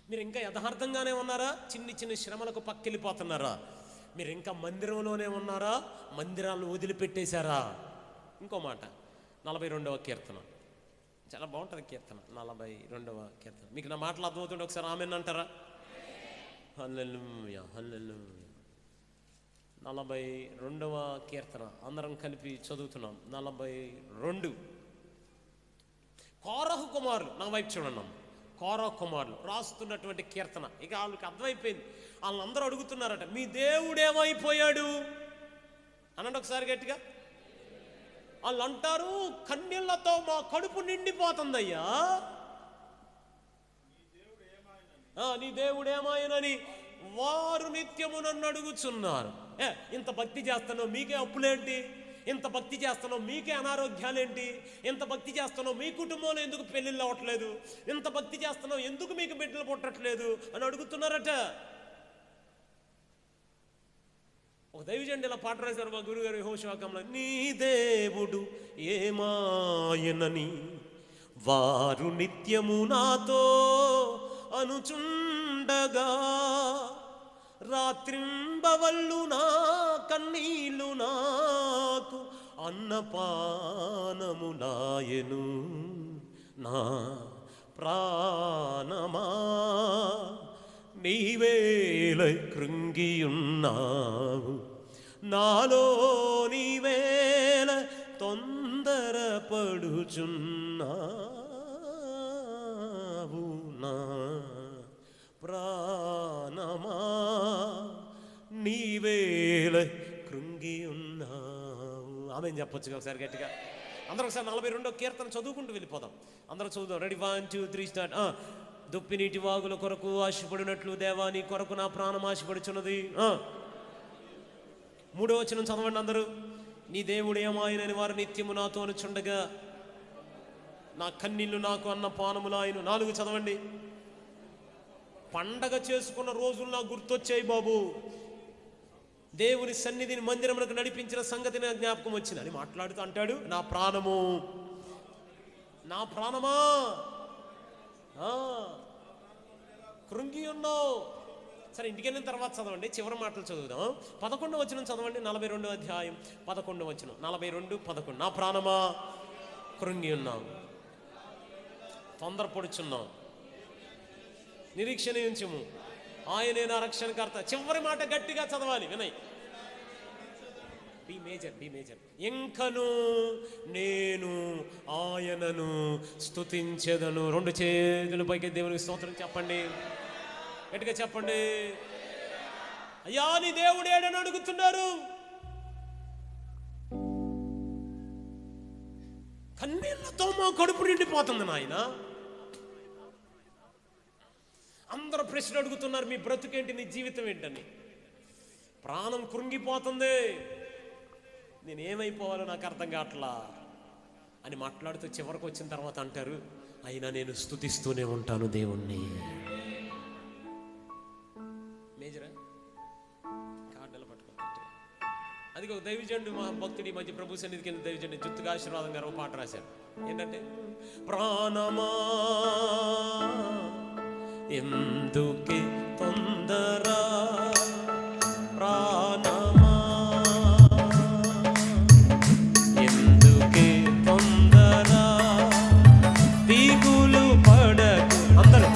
మీరు ఇంకా యథార్థంగానే ఉన్నారా? చిన్ని చిన్ని శ్రమలకు పక్కెళ్ళిపోతున్నారా? మీరు ఇంకా మందిరంలోనే ఉన్నారా? మందిరాలను వదిలిపెట్టేశారా? ఇంకో మాట, 42వ కీర్తన చాలా బాగుంటుంది కీర్తన. 42వ కీర్తన. మీకు నా మాటలు అర్థమవుతుంటే ఒకసారి ఆమెన్ అంటారా? హల్లెలూయా, హల్లెలూయా. 42వ కీర్తన అందరం కలిపి చదువుతున్నాం. 42. కోరహు కుమారులు, నా వైపు చూడండి. కోరహు కుమారులు రాస్తున్నటువంటి కీర్తన. ఇక వాళ్ళకి అర్థమైపోయింది. వాళ్ళందరూ అడుగుతున్నారట, మీ దేవుడు ఏమైపోయాడు అనండి ఒకసారి గట్టిగా. వాళ్ళు అంటారు, కన్నీళ్లతో మా కడుపు నిండిపోతుందయ్యా, నీ దేవుడు ఏమాయనని వారు నిత్యము నన్ను అడుగుచున్నారు. ఇంత భక్తి చేస్తానో మీకే అప్పులేంటి? ఇంత భక్తి చేస్తానో మీకే అనారోగ్యాలేంటి? ఇంత భక్తి చేస్తానో మీ కుటుంబంలో ఎందుకు పెళ్ళిళ్ళు అవ్వట్లేదు? ఇంత భక్తి చేస్తానో ఎందుకు మీకు బిడ్డలు పుట్టట్లేదు అని అడుగుతున్నారట. ఒక దైవజనుడు ఇలా పాట రాశారు మా గురుగారు యెహోషువాకంలో. నీ దేవుడు ఏమాయనని వారు నిత్యము నాతో అనుచుండగా, రాత్రింబవళ్ళు నా కన్నీళ్ళు నాకు అన్నపానములాయెను. నా ప్రాణమా నీవేల కృంగియున్నావు, నాలో నీవేల తొందరపడుచున్నావు. నా ప్రాణమా నీవేల కృంగి ఉన్నావు. ఆమెను చెప్పొచ్చు ఒకసారి గట్టిగా అందరూ. ఒకసారి 42వ కీర్తన చదువుకుంటూ వెళ్ళిపోదాం. అందరూ చదువుదాం. Ready, 1 2 3 start. దుప్పినీటి వాగుల కొరకు ఆశపడినట్లు దేవా నీ కొరకు నా ప్రాణం ఆశపడుచున్నది. 3వ వచనం చదవండి అందరూ. నీ దేవుడు ఏమాయనని వారు నిత్యము నాతో అనుచుండగా, నా కన్నీళ్ళు నాకు అన్నపానములాయను. 4 చదవండి. పండగ చేసుకున్న రోజులు నాకు గుర్తొచ్చాయి బాబు, దేవుని సన్నిధిని మందిరములకు నడిపించిన సంగతి నాకు జ్ఞాపకం వచ్చింది అని మాట్లాడుతూ అంటాడు, నా ప్రాణము, నా ప్రాణమా కృంగి ఉన్నావు. సరే, ఇంటికి వెళ్ళిన తర్వాత చదవండి, చివరి మాటలు చదువుదాం. 11వ వచనం చదవండి. 42వ అధ్యాయం 11వ వచనం. 42, 11. నా ప్రాణమా కృంగి ఉన్నావు, తొందరపడుచున్నావు, నిరీక్షణ ఉంచుము, ఆయనే నా రక్షణకర్త. చివరి మాట గట్టిగా చదవాలి, వినయ్. B major. ఇంకను నేను ఆయనను స్తుతించెదను. 2 చేతుల పైకి దేవునికి స్తోత్రం చెప్పండి, గట్టిగా చెప్పండి. అయ్యా నీ దేవుడు ఏడని అడుగుతున్నారు. కన్నీళ్లతో మా కడుపు నిండిపోతుంది నాయన. అందరూ ప్రశ్న అడుగుతున్నారు, మీ బ్రతుకేంటి, నీ జీవితం ఏంటని. ప్రాణం కృంగిపోతుంది, నేనేమైపోవాలో నాకు అర్థం కావట్లా అని మాట్లాడుతూ చివరికి వచ్చిన తర్వాత అంటారు, అయినా నేను స్తుతిస్తూనే ఉంటాను దేవుణ్ణి. మేజరా కార్డులు పట్టుకుంటే అది ఒక దైవజనుడు, మా భక్తుడి మధ్య ప్రభు సన్నిధికి వెళ్ళిన దైవజనుడు జుత్తుగా ఆశీర్వాదం గారు ఒక పాట రాశారు. ఏంటంటే, ప్రాణమా ఎందుకే తొందర, ప్రాణమా ఎందుకే తొందర, దిగులు పడకు. అందరూ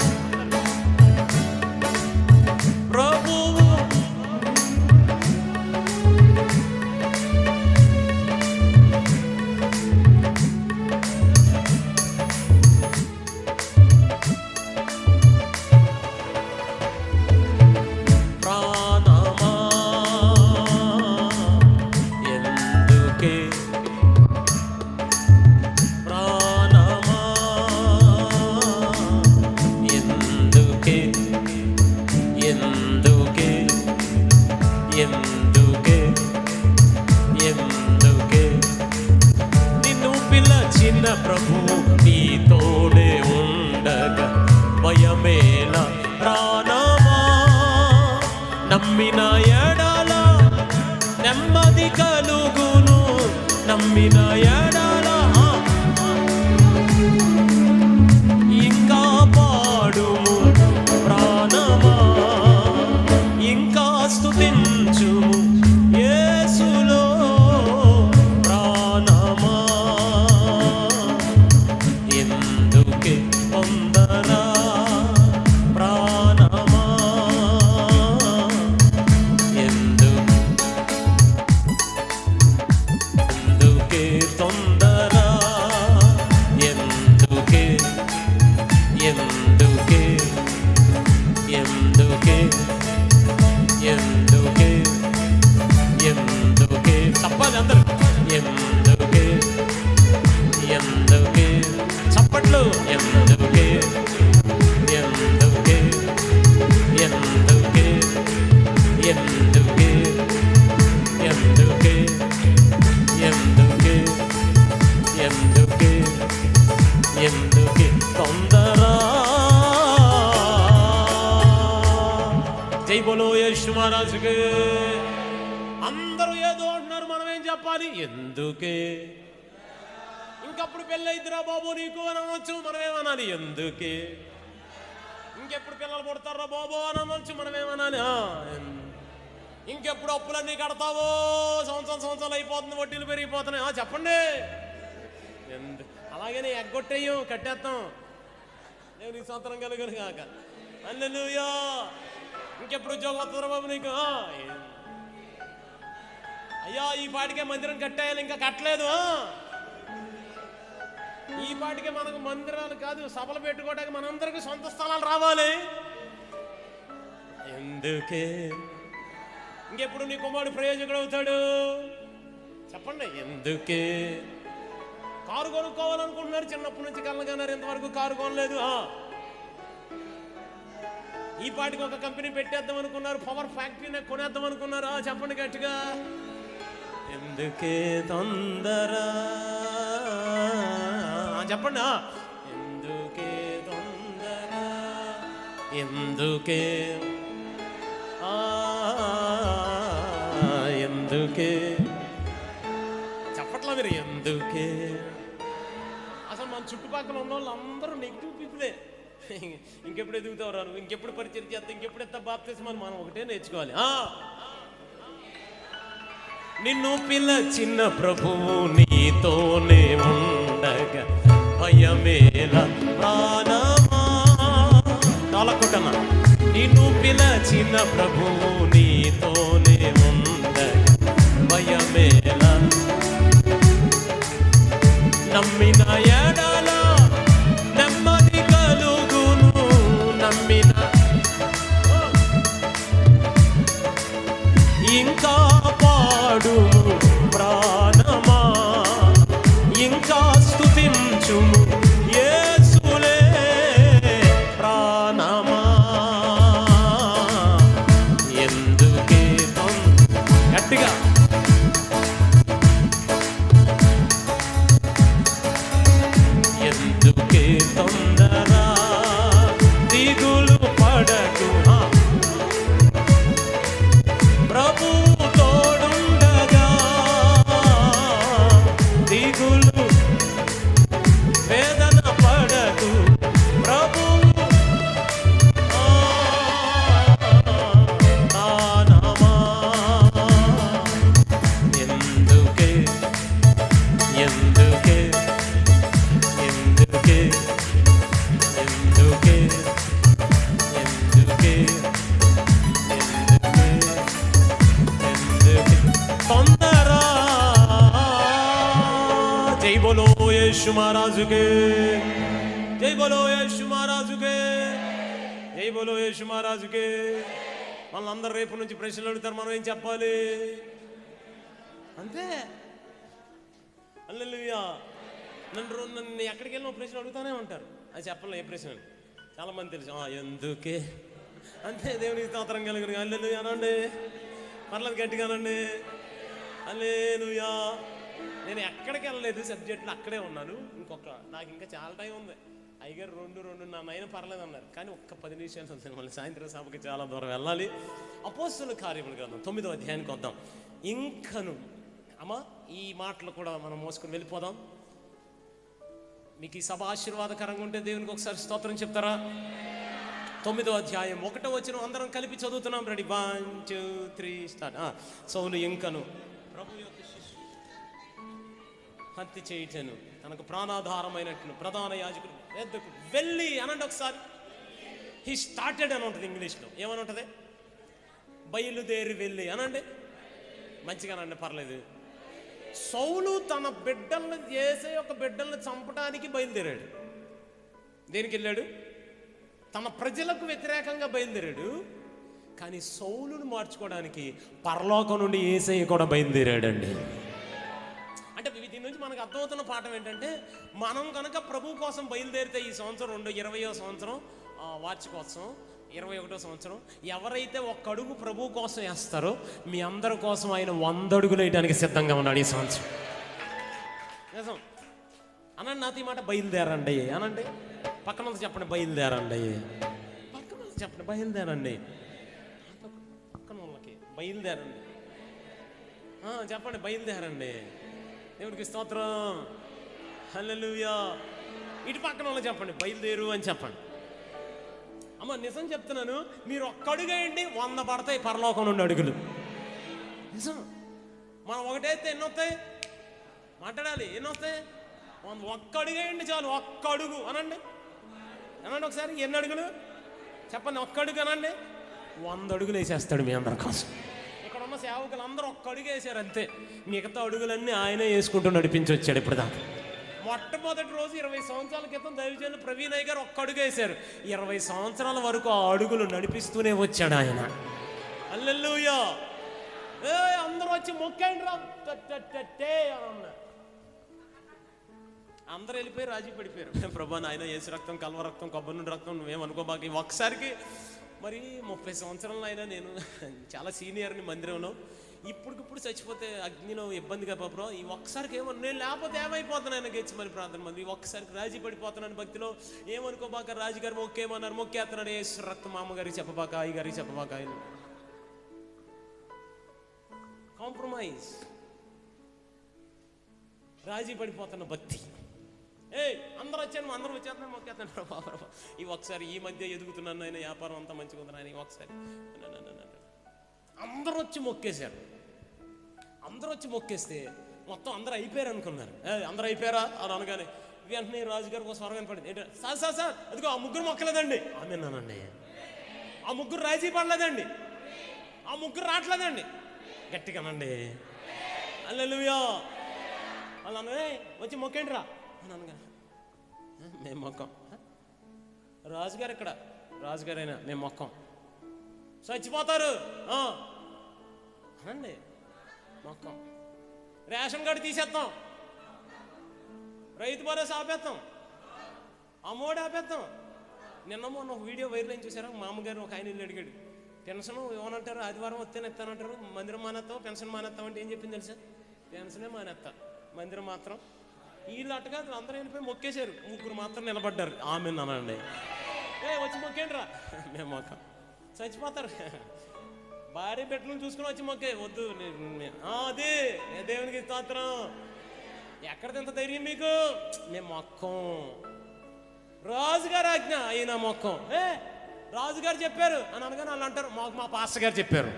ప్రభువు ప్రాణమా ఎందుకే నిన్ను పిలచిన ప్రభువు నీ తోడే ఉండగా భయమేల ప్రాణమా. నమ్మిన ఎడల నెమ్మది కలుగును, నమ్మిన ఎడల ఇంకా పాడుము ప్రాణమా, ఇంకా స్తుతించుము యేసులో ప్రాణమా. ఎందుకే తొందర ప్రాణమా, ఎందుకే తొందర, ఎందుకే ఎందుకే ఎందుకే ఎందుకే ఎందుకే చెప్పాలి అందరూ. ఎందుకే ఎందుకే చప్పట్లు. ఎందుకే ఎందుకే ఎందుకే ఎందుకే ఎందుకే ఎందుకే ఎందుకే ఎందుకే తొందర. జై బోలో యేసు మహారాజుకే. అందరూ ఏదో అంటున్నారు, మనం ఏం చెప్పాలి? ఎందుకే. ఇంకప్పుడు పెళ్ళి అయిద్దిరా బాబు నీకు అని అనొచ్చు, మనం ఏమనాలి? ఎందుకే. ఇంకెప్పుడు పిల్లలు పుడతారా బాబు అని అనొచ్చు, మనం ఏమనాలి? ఇంకెప్పుడు అప్పులన్నీ కడతావో, సంవత్సరాలు అయిపోతుంది, వడ్డీలు పెరిగిపోతున్నాయి, చెప్పండి. అలాగనే ఎగ్గొట్టేయం, కట్టేస్తాం. దేవునికి స్తోత్రం కలుగును గాక. హల్లెలూయా. ఇంకెప్పుడు ఉద్యోగం వస్తుందిరా బాబు నీకు? అయ్యా ఈ పాటికే మందిరం కట్టేయాలి, ఇంకా కట్టలేదు. ఈ పాటికే మనకు మందిరాలు కాదు, సభలు పెట్టుకోవడానికి మనందరికి సొంత స్థలాలు రావాలి. ఎందుకే. ఇంకెప్పుడు నీ కుమారుడు ప్రయోజకుడు అవుతాడు, చెప్పండి. ఎందుకే. కారు కొనుక్కోవాలనుకుంటున్నారు, చిన్నప్పటి నుంచి కలగన్నారు, ఇంతవరకు కారు కొనలేదు. ఈ పాటికి ఒక కంపెనీ పెట్టేద్దాం అనుకున్నారు, పవర్ ఫ్యాక్టరీని కొనేద్దాం అనుకున్నారు, చెప్పండి గట్టిగా. ఎందుకే తొందర, చెప్పండి. ఎందుకే తొందర, ఎందుకే ఎందుకే చెప్పట్లా మీరు? ఎందుకే. అసలు మన చుట్టుపక్కల ఉన్న వాళ్ళు అందరూ నెగిటివ్ పీపులే. ఇంకెప్పుడు ఎదుగుతావు రాను, ఇంకెప్పుడు పరిచయం చేస్తా, ఇంకెప్పుడు ఎత్తా బాప్తిస్మని మనం ఒకటే నేర్చుకోవాలి. నిన్ను పిలచిన ప్రభువు నీతోనే ఉండగా భయమేల ప్రాణమా. కాలకొట్టన. నిన్ను పిలచిన ప్రభువు నీతోనే ఉండగా భయమేల. నమ్మిన ఎడల నెమ్మది కలుగును, నమ్మిన ఇంకా పాడుము ప్రాణమా, ఇంకా స్తుతించుము యేసులే ప్రాణమా. ఎందుకే గట్టిగా. ఎందుకే తొందర, దిగులు పడకు, ప్రభు తోడుండగా. దిగులు వేదన పడకు, ప్రభు ప్రాణమా. ఎందుకే ఎందుకే ఎందుకే ఎందుకే ఎందుకే తొందర. జై బోలో యేసు మహారాజుకే. జై బోలో యేసు మహారాజుకే. జై బోలో యేసు మహారాజుకే. వాళ్ళందరూ రేపు నుంచి ప్రశ్నలు అడుగుతారు, మనం ఏం చెప్పాలి? అంతే. హల్లెలూయా. నన్ను ఎక్కడికి వెళ్ళిన ప్రశ్న అడుగుతానే ఉంటారు, అది చెప్పలే ఏ ప్రశ్న. చాలా మంది తెలుసు, ఎందుకే అంతే. దేవునికి స్తోత్రం కలుగును. హల్లెలూయా అనండి, పర్లేదు గట్టిగానండి. హల్లెలూయా. నేను ఎక్కడికి వెళ్ళలేదు, సబ్జెక్టులు అక్కడే ఉన్నాను. నాకు ఇంకా చాలా టైం ఉంది. అయ్యగారు 2:30 పర్లేదు అన్నారు. కానీ ఒక్క 10 నిమిషాలు వస్తుంది. మళ్ళీ సాయంత్రం సభకి చాలా దూరం వెళ్ళాలి. అపోస్తలుల కార్యములు గ్రంథం 9వ అధ్యాయానికి వద్దాం. ఇంకను అమ్మా ఈ మాటలు కూడా మనం మోసుకొని వెళ్ళిపోదాం. మీకు ఈ సభ ఆశీర్వాదకరంగా ఉంటే దేవునికి ఒకసారి స్తోత్రం చెప్తారా? 9వ అధ్యాయం 1వ వచనం అందరం కలిపి చదువుతున్నాం. Ready, 1 2 3 start. సౌలు ఇంకను ప్రభు యొక్క హత్య చేయటను తనకు ప్రాణాధారమైనట్లు ప్రధాన యాజకుడు వద్దకు వెళ్ళి అనండి ఒకసారి. హీ స్టార్టెడ్ అని ఉంటుంది ఇంగ్లీష్లో. ఏమని ఉంటుంది? బయలుదేరి వెళ్ళి అనండి. మంచిగా అనండి, పర్లేదు. సౌలు తన బిడ్డలను చేసే ఒక బిడ్డలను చంపడానికి బయలుదేరాడు. దేనికి వెళ్ళాడు? తన ప్రజలకు వ్యతిరేకంగా బయలుదేరాడు. కానీ సౌలును మార్చుకోవడానికి పరలోకం నుండి యేసయ్య కూడా బయలుదేరాడండి. అంటే దీని నుంచి మనకు అర్థమవుతున్న పాఠం ఏంటంటే, మనం కనుక ప్రభు కోసం బయలుదేరితే ఈ సంవత్సరం 20వ సంవత్సరం వార్షికోత్సవం, 21వ సంవత్సరం, ఎవరైతే ఒక్క అడుగు ప్రభు కోసం వేస్తారో మీ అందరి కోసం ఆయన 100 అడుగులు వేయడానికి సిద్ధంగా ఉన్నాడు ఈ సంవత్సరం. నిజం అనండి. నాతో ఈ మాట బయలుదేరండి అనండి. పక్కన చెప్పండి బయలుదేరండి. పక్కన చెప్పండి బయలుదేరండి. పక్కన వాళ్ళకి బయలుదేరండి చెప్పండి, బయలుదేరండి. దేవుడికి స్తోత్రం, హల్లెలూయా. ఇటు పక్కన వాళ్ళు చెప్పండి బయలుదేరు అని చెప్పండి. అమ్మ నిజం చెప్తున్నాను, మీరు ఒక్క అడుగు వేయండి 100 పడతాయి పరలోకం నుండి అడుగులు. నిజం. మనం ఒకటైతే ఎన్ని వస్తాయి? మాట్లాడాలి. ఎన్ని వస్తాయి? ఒక్క అడుగు వేయండి చాలు. ఒక్క అడుగు అనండి. అనండి ఒకసారి. ఎన్ని అడుగులు చెప్పండి? ఒక్క అడుగు అనండి. 100 అడుగులు వేసేస్తాడు మీ అందరి కోసం. ఇక్కడ ఉన్న సేవకులు అందరూ ఒక్క అడుగు వేసారు అంతే. మిగతా అడుగులన్నీ ఆయనే వేసుకుంటూ నడిపించి వచ్చాడు ఇప్పుడు దాకా. మొట్టమొదటి రోజు 20 సంవత్సరాల క్రితం దైవజనులు ప్రవీణ్ అయ్య గారు ఒక్క అడుగు వేశారు. 20 సంవత్సరాల వరకు ఆ అడుగులు నడిపిస్తూనే వచ్చాడు ఆయన. హల్లెలూయా. అందరూ వచ్చి మొక్కండి రా అన్నారు. అందరూ వెళ్ళిపోయి రాజీ పడిపోయారు. ప్రభా నాయన యేసు రక్తం, కల్వ రక్తం, కొబ్బరి నుండి రక్తం నువ్వేమనుకోబాకి. ఒక్కసారికి మరి 30 సంవత్సరాలు అయినా నేను చాలా సీనియర్ని మందిరంలో, ఇప్పటికిప్పుడు చచ్చిపోతే అగ్నిలో ఇబ్బందిగా పాపం. ఈ ఒక్కసారికి ఏమన్నా నేను లేకపోతే ఏమైపోతున్నాను ఆయన గెచ్చిమని ప్రార్థన మంది. ఒక్కసారికి రాజీ పడిపోతున్నాను భక్తిలో. ఏమనుకోబాక. రాజుగారు మొక్కేమన్నారు, మొక్కేస్తున్నాడు. యేసు రక్తం మా అమ్మగారికి చెప్పబాక, అయ్యగారికి చెప్పబాక. ఆయన కాంప్రమైజ్, రాజీ పడిపోతున్న భక్తి. అందరూ వచ్చాను, అందరూ వచ్చేస్తున్నాను, మొక్కేస్తున్నాను. బాబా ఈ ఒకసారి ఈ మధ్య ఎదుగుతున్నాను ఆయన, వ్యాపారం అంతా మంచిగా ఉంది ఆయన. ఒకసారి అందరూ వచ్చి మొక్కేశారు. అందరూ వచ్చి మొక్కేస్తే మొత్తం అందరూ అయిపోయారు అనుకున్నారు. అందరూ అయిపోయారా అని అనగానే వెంటనే రాజుగారికి ఒక స్వరం పడింది. ఏంటంటే సార్ అదిగో ఆ ముగ్గురు మొక్కలేదండి. ఆమెన్నానండి. ఆ ముగ్గురు రాజీ పడలేదండి. ఆ ముగ్గురు రావట్లేదండి. గట్టిగానండి. హల్లెలూయా. వాళ్ళు అనగా వచ్చి మొక్కేంటి రా అని అనగా మేము మొక్కం. రాజుగారు ఇక్కడ, రాజుగారైనా మేము మొక్కం. చచ్చిపోతారు అనండి. మొక్కం. రేషన్ కార్డు తీసేస్తాం, రైతు భరోసా ఆపేస్తాం, అమ్మోడు ఆపేస్తాం. నిన్న మొన్న ఒక వీడియో వైరల్ అయింది చూసారా? మామగారు ఒక ఆయన ఇల్లు అడిగాడు. పెన్షన్ ఏమనంటారు, ఆదివారం వస్తేనే ఎత్తానంటారు, మందిరం మానేస్తాం, పెన్షన్ మానేస్తాం అంటే ఏం చెప్పింది తెలుసా? పెన్షనే మానేస్తా, మందిరం మాత్రం. వీళ్ళు అట్టగా అందరూ వెళ్ళిపోయి మొక్కేశారు. ముగ్గురు మాత్రం నిలబడ్డారు. ఆమె అనండి. వచ్చి మొక్కేండి రా. మేము మొక్కం. చచ్చిపోతారు. భార్య బిడ్డలను చూసుకుని వచ్చి మొక్కే వద్దు. అదే దేవునికి స్తోత్రం. ఎక్కడిది ఎంత ధైర్యం మీకు? మేము మొక్కం. రాజుగారు ఆజ్ఞ అయినా మొక్కం. రాజుగారు చెప్పారు అని అనగానే వాళ్ళు అంటారు మాకు మా పాస్టర్ గారు చెప్పారు.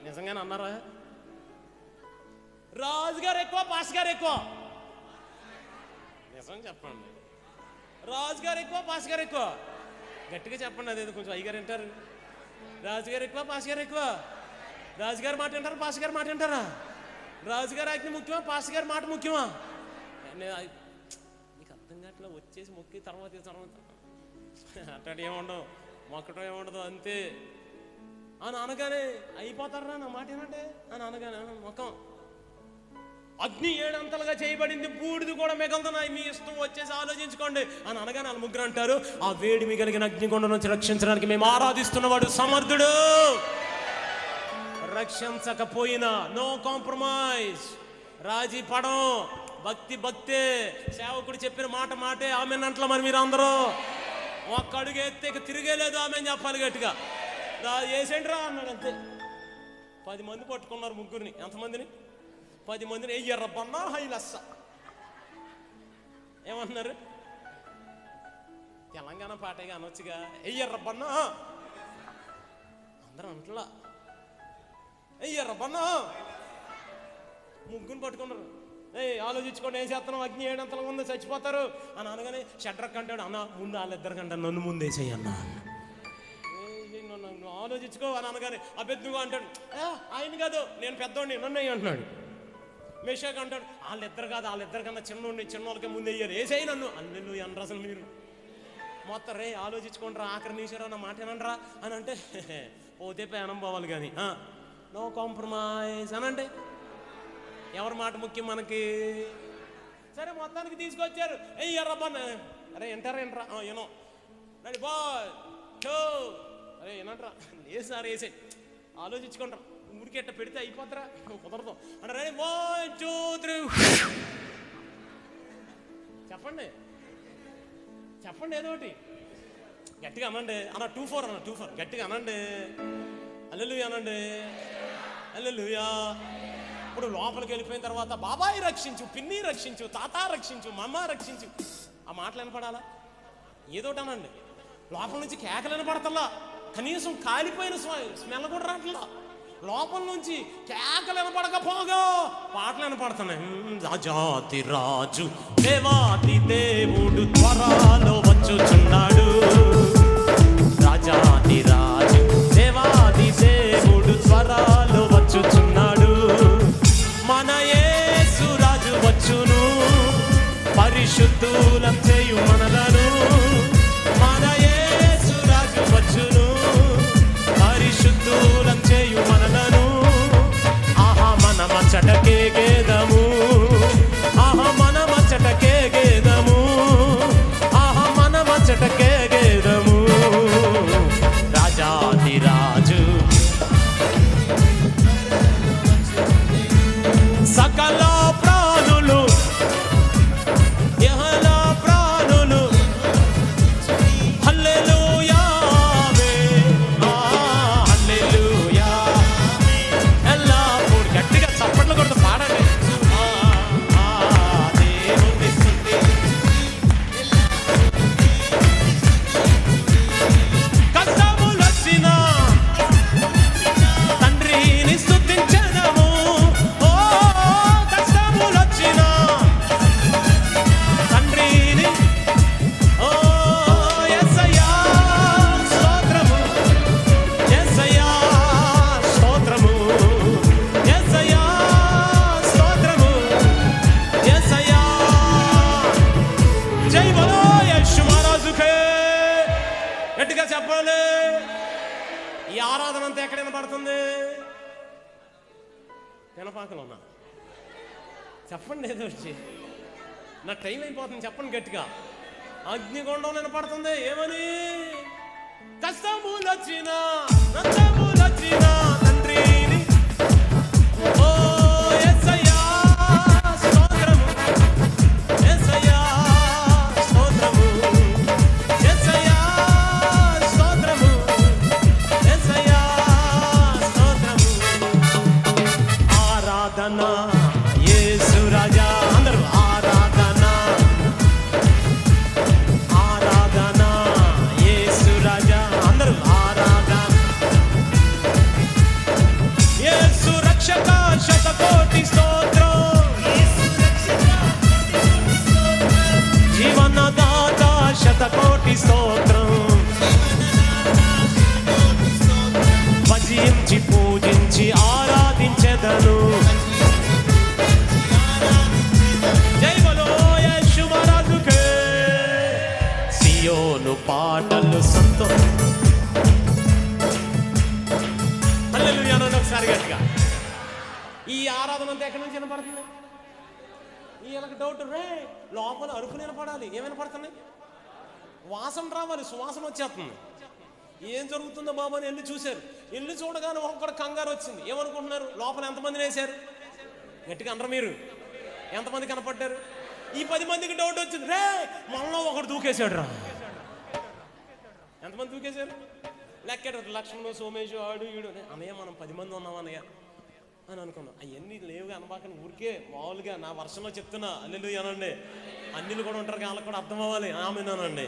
నిజంగానే అన్నారా? రాజుగారు ఎక్కువ, పాస్టర్ గారు ఎక్కువ? నిజం చెప్పండి. రాజుగారు ఎక్కువ, పాస్టర్ గారు ఎక్కువ? గట్టిగా చెప్పండి. అదేదో కొంచెం అయ్యగారు వింటారు. రాజుగారు ఎక్కువ, పాస్టర్ గారు ఎక్కువ? రాజుగారు మాట వింటారా, పాస్టర్ గారు మాట వింటారా? రాజుగారు ఆజ్ఞ ముఖ్యమా, పాస్టర్ గారి మాట ముఖ్యమా? నీకు అర్థం కావట్లా. వచ్చేసి మొక్కి తర్వాత అట్లాంటి ఏముండవు, మొక్కటం ఏముండదు అంతే అని అనగానే అయిపోతారా నా మాట ఏనంటే అని అనగానే మొక్కం. అగ్ని 7 అంతలుగా చేయబడింది, బూడిది కూడా మిగలుతున్నాయి, మీ ఇష్టం వచ్చేసి ఆలోచించుకోండి అని అనగానే వాళ్ళు ముగ్గురు అంటారు ఆ వేడిమి కలిగిన అగ్నికొండ నుంచి రక్షించడానికి మేము ఆరాధిస్తున్నవాడు సమర్థుడు. రక్షించకపోయినా నో కాంప్రమైజ్, రాజీ పడం. భక్తే. సేవకుడు చెప్పిన మాటే ఆమె అంటలా. మరి మీరు అందరూ ఒక్క అడుగు ఎత్తే తిరిగేలేదు ఆమె చెప్పాలి గట్టిగా. వేసేంట్రా అన్నాడు అంతే. 10 మంది పట్టుకున్నారు ముగ్గురిని. ఎంతమందిని? 10 మందిని. ఎయ్యర్రబ్బన్నా హైలస్స ఏమంటున్నారు? తెలంగాణ పాటగా అనొచ్చుగా. ఎయ్యర్రబ్బన్నా అందరూ అంటలా. ఎయ్యర్రబ్బన్నా ముగ్గురిని పట్టుకున్నారు. ఆలోచించుకోండి, ఏం చేస్తున్నాం, అగ్ని ఏడంతలో ఉంది, చచ్చిపోతారు అని అనగానే షడ్రక్ అంటాడు, అన్న ముందు వాళ్ళిద్దరికంటే నన్ను ముందేసేయి అన్న. ఆలోచించుకో అని అనగానే అబెద్దుగా అంటాడు, ఆయన కాదు నేను పెద్దోడిని నన్ను అయ్యి అంటున్నాడు. మేషాక్ అంటాడు, వాళ్ళిద్దరు కాదు వాళ్ళిద్దరికన్నా చిన్నోళ్ళకే ముందు వేయాలి, వేసేయి నన్ను. అల్లెలు అనరు అసలు మీరు మొత్తం. రే ఆలోచించుకోండి రా, ఆఖరి నిమిషాలు నా మాట ఏనరా అని అంటే పోతే పేనం పోవాలి కానీ నో కాంప్రమైజ్ అని అంటే ఎవరి మాట ముఖ్యం మనకి? సరే మొత్తానికి తీసుకొచ్చారు. ఎర్రబ్బన్న అరే ఎంటారా ఏనో రెడీ బాయ్ అరే ఏనంటరా వేసారు వేసే ఆలోచించుకుంటారా. ఊరికి ఎట్ట పెడితే అయిపోతారా, కుదరదు అంటే రెడీ 1 2 3 చెప్పండి ఏదో ఒకటి గట్టిగా అనండి అన్న. 2 4 అన్న 2 4 గట్టిగా అనండి. హల్లెలూయా అనండి. హల్లెలూయా. ఇప్పుడు లోపలికి వెళ్ళిపోయిన తర్వాత బాబాయ్ రక్షించు, పిన్ని రక్షించు, తాత రక్షించు, మమ్మ రక్షించు ఆ మాటలు వినపడాలా? ఏదోటి అనండి. లోపల నుంచి కేకలు వినపడతల్లా, కనీసం కాలిపోయిన స్మెల్ కూడా రావట్లా. లోపల నుంచి కేకలు వినపడకపోగా పాటలు వినపడుతున్నాయి. రాజాతి రాజు దేవాతి దేవుడు త్వరలో వచ్చుచున్నాడు. రాజాతి రాజు దేవాది దేవుడు త్వరలో వచ్చుచున్నాడు. మన యేసు రాజు వచ్చును, పరిశుద్ధులం చేయు మనలను. మన యేసు రాజు వచ్చును, పరిశుద్ధులం చేయు మనలను. ఆహా మన మచ్చటకే గేదము, ఆహా మన మచ్చటకే గేదము, ఆహా మన మచ్చటకే గేదము. రాజాది రాజు సకల ప్రాణులు యెహోవా ప్రాణులు హల్లెలూయా హల్లెలూయా. ఎల్లప్పుడు గట్టిగా చప్పట్లు కొడుతూ పాడండి. దేవుని స్తుతి. కష్టములొచ్చినా తండ్రిని స్తుతించెదము. తండ్రిని యేసయ్యా స్తోత్రము, యేసయ్యా స్తోత్రము, యేసయ్యా స్తోత్రము, యేసయ్యా. జై బలో యేసు మహారాజుకే. గట్టిగా చెప్పాలి. ఈ ఆరాధన అంతా ఎక్కడ వినపడుతుంది? వినపాకలో ఉన్నా చెప్పండి ఏదో వచ్చి. నా టైం అయిపోతుంది చెప్పండి గట్టిగా. అగ్నిగుండం వినపడుతుంది. ఏమని? కష్టములొచ్చినా నష్టములొచ్చినా తండ్రిని ఓ యేసయ్యా స్తోత్రము, యేసయ్యా స్తోత్రము, యేసయ్యా స్తోత్రము, యేసయ్యా స్తోత్రము. ఆరాధన యేసు రాజా. అందరూ ఆరాధన, ఆరాధన యేసు రాజా. అందరూ ఆరాధన. యేసు రక్షక శతకోటి స్తోత్రం, జీవనదాత శతకోటి స్తోత్రం. భజించి పూజించి ఆరాధించెదను. జై బలో యేసు మహారాజుకే. సియోను పాటలు సంతో. హల్లెలూయా అనండి ఒకసారి గట్టిగా. ఈ ఆరాధన అంతా ఎక్కడి నుంచి వినపడుతుంది? వీళ్ళకి డౌట్, రే లోపల అరుపులు వినపడాలి. ఏం వినపడుతున్నాయి? వాసన రావాలి, సువాసన వచ్చేస్తుంది. ఏం జరుగుతుందో బాబు అని వెళ్ళి చూశారు. ఇల్లు చూడగానే ఒక్కడు కంగారు వచ్చింది. ఏమనుకుంటున్నారు? లోపల ఎంతమందిని వేశారు? గట్టిగా అనరు మీరు? ఎంతమంది కనపడ్డారు? ఈ 10 మందికి డౌట్ వచ్చింది, రే మనలో ఒకడు దూకేశాడు రా. ఎంతమంది దూకేశారు? లెక్కేటారు. లక్ష్మణు, సోమేశు, ఆడు ఈడు. అన్నయ్య మనం 10 మంది ఉన్నాం అన్నయ్య అని అనుకున్నాం. అవన్నీ లేవుగా అనబాకని ఊరికే మామూలుగా నా వర్షంలో చెప్తున్నా. హల్లెలూయా అనండి. అన్నిలు కూడా ఉంటారు, వాళ్ళకి కూడా అర్థం అవ్వాలి. ఆమేనానండి.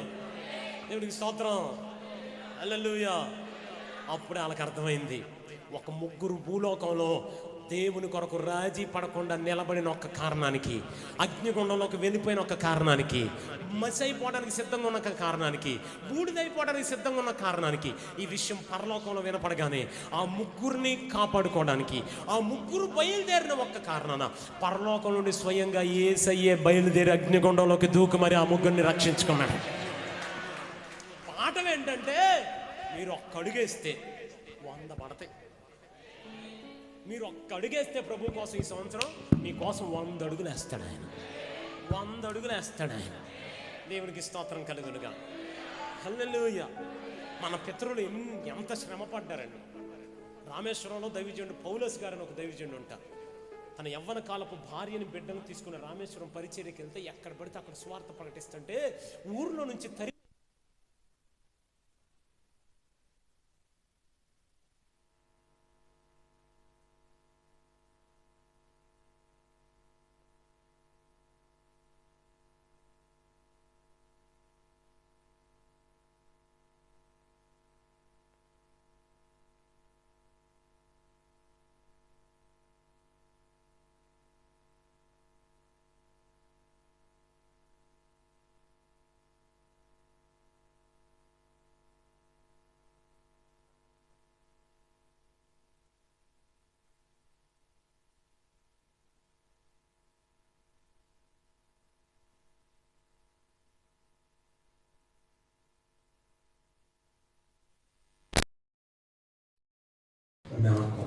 దేవుడికి స్తోత్రం. హల్లెలూయా. అప్పుడే వాళ్ళకి అర్థమైంది, ఒక ముగ్గురు భూలోకంలో దేవుని కొరకు రాజీ పడకుండా నిలబడిన ఒక్క కారణానికి, అగ్నిగుండంలోకి వెళ్ళిపోయిన ఒక కారణానికి, మసైపోవడానికి సిద్ధంగా ఉన్న కారణానికి, బూడిదైపోవడానికి సిద్ధంగా ఉన్న కారణానికి ఈ విషయం పరలోకంలో వినపడగానే ఆ ముగ్గురిని కాపాడుకోవడానికి ఆ ముగ్గురు బయలుదేరిన ఒక్క కారణాన పరలోకం నుండి స్వయంగా యేసయ్యే బయలుదేరి అగ్నిగుండంలోకి దూకి మరి ఆ ముగ్గురిని రక్షించుకున్నాడు. పాఠం ఏంటంటే, మీరు ఒక్క అడుగేస్తే 100 పడతాయి. మీరు ఒక్క అడుగేస్తే ప్రభు కోసం ఈ సంవత్సరం మీకోసం 100 అడుగులు వేస్తాడు ఆయన. 100 అడుగులు వేస్తాడు ఆయన. దేవునికి స్తోత్రం కలుగునుగా. హల్లెలూయా. మన పితరులు ఎంత శ్రమ పడ్డారండి. రామేశ్వరంలో దైవజనుడు పౌలోస్ గారని ఒక దైవజనుడు ఉంటారు. తన యవ్వన కాలపు భార్యని బిడ్డను తీసుకున్న రామేశ్వరం పరిచర్యకి వెళ్తే ఎక్కడ పడితే అక్కడ స్వార్థ ప్రకటిస్తుంటే ఊర్లో నుంచి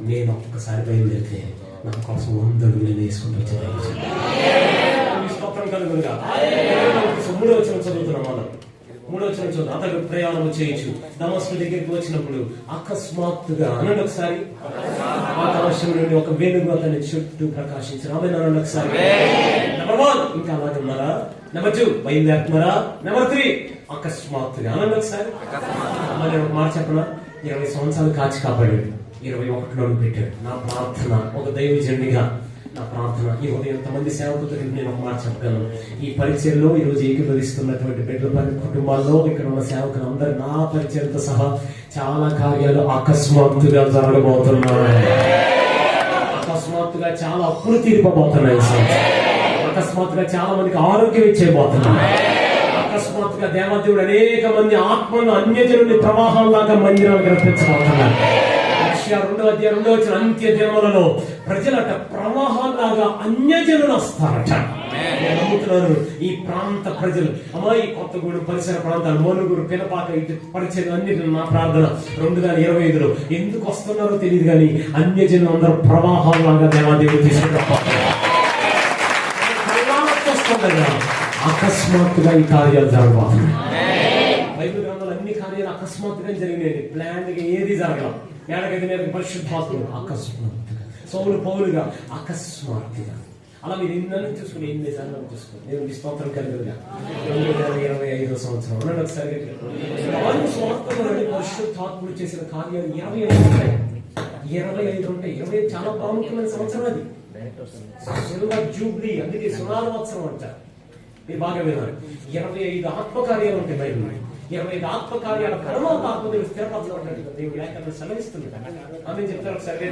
నేను ఒక్కసారి బయలుదేరితే నా కోసం 100 అడుగులు వేసుకుంటూ వచ్చాను. 3వ వచనం చదువుతున్నాం. మనం 3వ వచనం చదువు. అతడు ప్రయాణం చేయొచ్చు దమస్కు దగ్గరికి వచ్చినప్పుడు అకస్మాత్తుగా అనండి ఒకసారి ఆకాశం నుండి ఒక వెలుగు అతని చుట్టూ ప్రకాశించారు. ఆమె అనండి ఒకసారి. నెంబర్ 1 ఇంకా అలాగే ఉన్నారా? నెంబర్ 2 బయలుదేరుతున్నారా? నెంబర్ 3 అకస్మాత్తుగా అనండి ఒకసారి. మరి ఒక మాట చెప్పనా, 20 సంవత్సరాలు కాచి కాపాడాడు, 21లో పెట్టాడు. నా ప్రార్థన ఒక దైవజనుడిగా నా ప్రార్థన ఈ ఉదయం ఎంతమంది సేవకులకి నేను ఒక మాట చెప్పగలను. ఈ పరిచయంలో ఈ రోజు ఏకీభవిస్తున్నటువంటి బిడ్డల కుటుంబాల్లో ఇక్కడ ఉన్న సేవకులు అందరూ నా పరిచయంతో సహా చాలా కార్యాలు అకస్మాత్తుగా జరగబోతున్నాయి. అకస్మాత్తుగా చాలా అప్పులు తీర్పబోతున్నాయి. అకస్మాత్తుగా చాలా మందికి ఆరోగ్యం ఇచ్చేయబోతున్నాయి. అకస్మాత్తుగా దేవదేవుడు అనేక మంది ఆత్మను అన్యజనుని ప్రవాహంలాగా మందిరాలు కనిపించబోతున్నారు. 2 వచ్చిన అంత్య దినములలో ప్రజలట ప్రవాహాలాగా అన్యజనులు వస్తారట. నేను నమ్ముతున్నాను ఈ ప్రాంత ప్రజలు, అమ్మాయి కొత్తగూడెం పరిసర ప్రాంతాలు, మనుగురు, పినపాక, ఇటు పరిచయం అన్నిటి నా ప్రార్థన 2025లో ఎందుకు వస్తున్నారో తెలియదు కానీ అన్యజనులు అందరూ ప్రవాహాలాగా దేవాదేవుడు తీసుకుంటారు. అకస్మాత్తుగా ఈ కార్యాలు జరగబోతున్నాయి. బైబిల్ గ్రంథాలు అన్ని కార్యాలు అకస్మాత్తుగా జరిగినాయి. ప్లాన్ గా ఏది జరగలం. ఏడగది మీద పరిశుద్ధాత్మ అకస్మాత్తుగా, సౌలు పౌలుగా అకస్మాత్తుగా. అలా మీరు ఎన్ని చూసుకుని ఎన్ని సార్లు చూసుకుని దేవునికి స్తోత్రం కలుగుగా. 2025వ సంవత్సరం ఒకసారి పరిశుద్ధాత్ముడు చేసిన కార్యాలు 25 ఉంటాయి. 25 చాలా ప్రాముఖ్యమైన సంవత్సరం అది. సిల్వర్ జూబ్లీ, అందుకే సునాలోత్సవం అంటారు. మీరు బాగా విన్నారు. 25 ఆత్మకార్యాలు ఉంటాయి బైబిల్. 25 ఆత్మకార్యాల పరమాత్మ ఆత్మదేవుడు స్థిరపరచబడ్డాడు. దేవుడు లేఖను సెలవిస్తున్నాడు. ఆమె చెప్తారు ఒకసారి.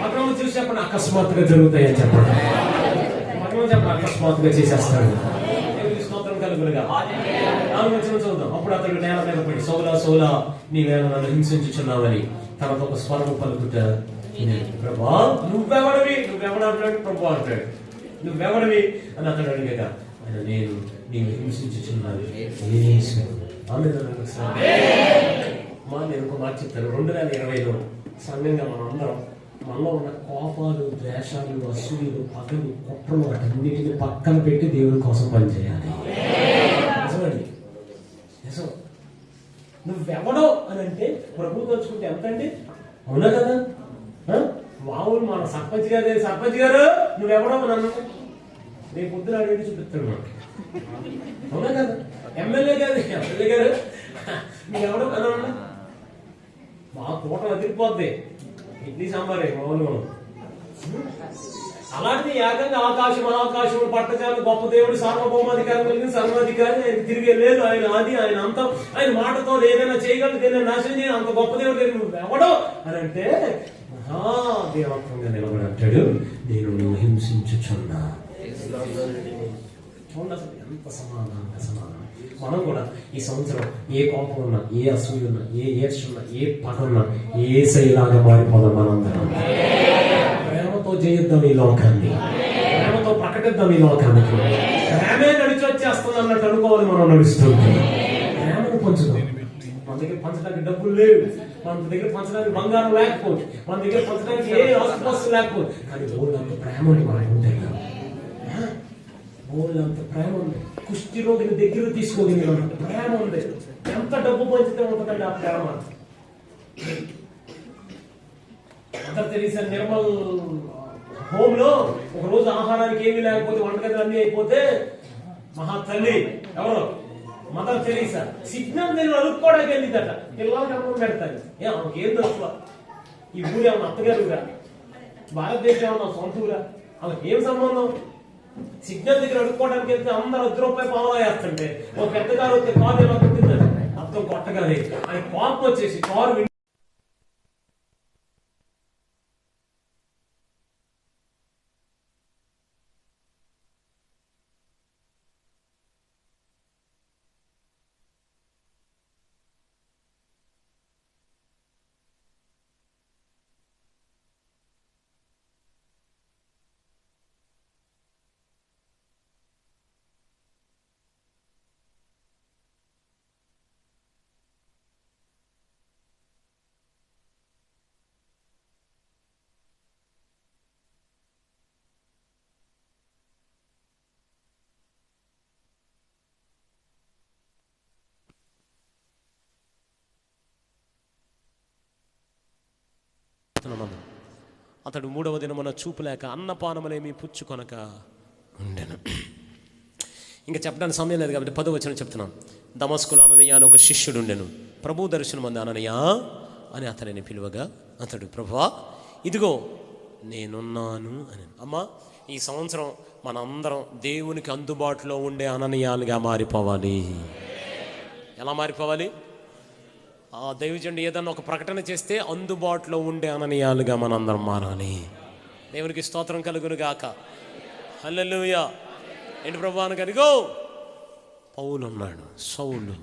పట్టణం చూసి చెప్పండి అకస్మాత్తుగా జరుగుతాయి అని చెప్పండి. పట్టణం చెప్పండి అకస్మాత్తుగా చేసేస్తాడు. దేవుడికి స్తోత్రం కలుగునుగా. 4వ వచనం చదువుదాం. అప్పుడు అతడు నేల మీద పడి, సౌలా సౌలా నీవేళ నన్ను హింసించుచున్నావని తనతో ఒక స్వరం పలుకుట, ప్రభా నువ్వెవడివి? నువ్వెవడంటాడు? ప్రభు అంటాడు నువ్వెవడివి అని అతడు అడిగాక, నేను నీవు హింసించుచున్నాను. నేను ఒక మాట చెప్తాను. 2020లో సంఘంగా మనం అందరం మనలో ఉన్న కోపాలు, ద్వేషాలు, అసూయలు, పగలు, కుట్రలు వాటన్నిటిని పక్కన పెట్టి దేవుడి కోసం పనిచేయాలి. నిజం. నువ్వెవడో అని అంటే ప్రభు తలుచుకుంటే ఎంత అంటే అవునా కదా? మామూలు మన సర్పంచ్ గారు నువ్వెవడో నన్ను రేపు పొద్దున అడిగి చూపిస్తాడు మనకి. అవునా కదా? ఎమ్మెల్యే గారు నువ్వెవడో కన్నా మా తోట అదిరిపోద్ది, ఇడ్లీ సాంబారే మామూలు. అలాంటిది ఏకంగా ఆకాశం పట్టచాలు గొప్ప దేవుడు, సార్వభౌమాధికారం కలిగిన సర్వాధికారి, ఆయన తిరిగే లేదు, ఆయన ఆది, ఆయన అంతం, ఆయన మాటతో ఏదైనా చేయగలదు, ఏదైనా నాశనం చేయాలి, అంత గొప్ప దేవుడు దగ్గర నువ్వు ఎవడో అని అంటే మహాదేవత్వంగా నిలబడి అంటాడు, నేను నువ్వు హింసించుచున్నా. చూడండి అసలు ఎంత సమాధానం. మనం కూడా ఈ సంవత్సరం ఏ కోపం ఉన్నా, ఏ అసూయ ఉన్నా, ఏ ఏర్ష ఉన్నా, ఏ పగ ఉన్నా ఏసైలాగా మారిపోదాం. మనందరం ప్రేమతో చేయొద్దాం ఈ లోకాన్ని, ప్రేమతో ప్రకటిద్దాం ఈ లోకానికి. ప్రేమే నడిచి వచ్చేస్తుంది అన్నట్టు అనుకోవాలి. మనం నడుస్తుంటే ప్రేమను పంచుదాం. మన దగ్గర పంచడానికి డబ్బులు లేవు, మన దగ్గర పంచడానికి బంగారం లేకపోవచ్చు, మన దగ్గర పంచడానికి ఏ ఆస్తుపాస్తులు లేకపోవచ్చు, కానీ బోల్డంత ప్రేమ మనకు ఉంటాయి. బోల్డంత ప్రేమ ఉంది. కుష్టి రోగిని దగ్గర తీసుకోగలిగినంత ప్రేమ ఉంది. ఎంత డబ్బు పంచితే ఉంటుందండి ఆ ప్రేమ. మదర్ తెరీసా నిర్మల్ హోమ్ లో ఒక రోజు ఆహారానికి ఏమీ లేకపోతే, వంటగదులు అన్ని అయిపోతే, మహా తల్లి ఎవరు మదర్ తెరీసా సిగ్నల్ నేను అడుక్కోవడానికి వెళ్ళిందట. పిల్లలకి అన్నం పెడతాను. ఏం తెలుసు ఈ ఊరు ఏమన్నా అత్తగారుగా, భారతదేశం ఏమన్నా సొంత ఊరా, వాళ్ళకి ఏం సంబంధం? సిగ్నల్ దగ్గర అడుక్కోవడానికి వెళ్తే అందరూ ₹10 పావలా వేస్తుంటే ఒక పెద్దగారు వచ్చే కారు ఎలా కొట్టిందండి, అర్థం కొట్టగానే ఆయన కోపం వచ్చేసి కారు అతడు 3వ దినమున చూపు లేక అన్నపానములేమి పుచ్చుకొనక ఉండెను. ఇంకా చెప్పడానికి సమయం లేదు కాబట్టి 10వ వచనం చెప్తున్నాం. దమస్కులో అననీయ అని ఒక శిష్యుడు ఉండెను. ప్రభు దర్శనం అంది అననీయ అని అతనిని పిలువగా అతడు, ప్రభువా ఇదిగో నేనున్నాను అని. అమ్మా, ఈ సంవత్సరం మనందరం దేవునికి అందుబాటులో ఉండే అననీయాలుగా మారిపోవాలి. ఎలా మారిపోవాలి? ఆ దైవజనుడు ఏదన్నా ఒక ప్రకటన చేస్తే అందుబాటులో ఉండే అననీయాలుగా మనందరం మారాలి. దేవునికి స్తోత్రం కలుగును గాక. హల్లెలూయా. ఏంటి ప్రభు అనగనిగో పౌలు ఉన్నాడు, సౌలు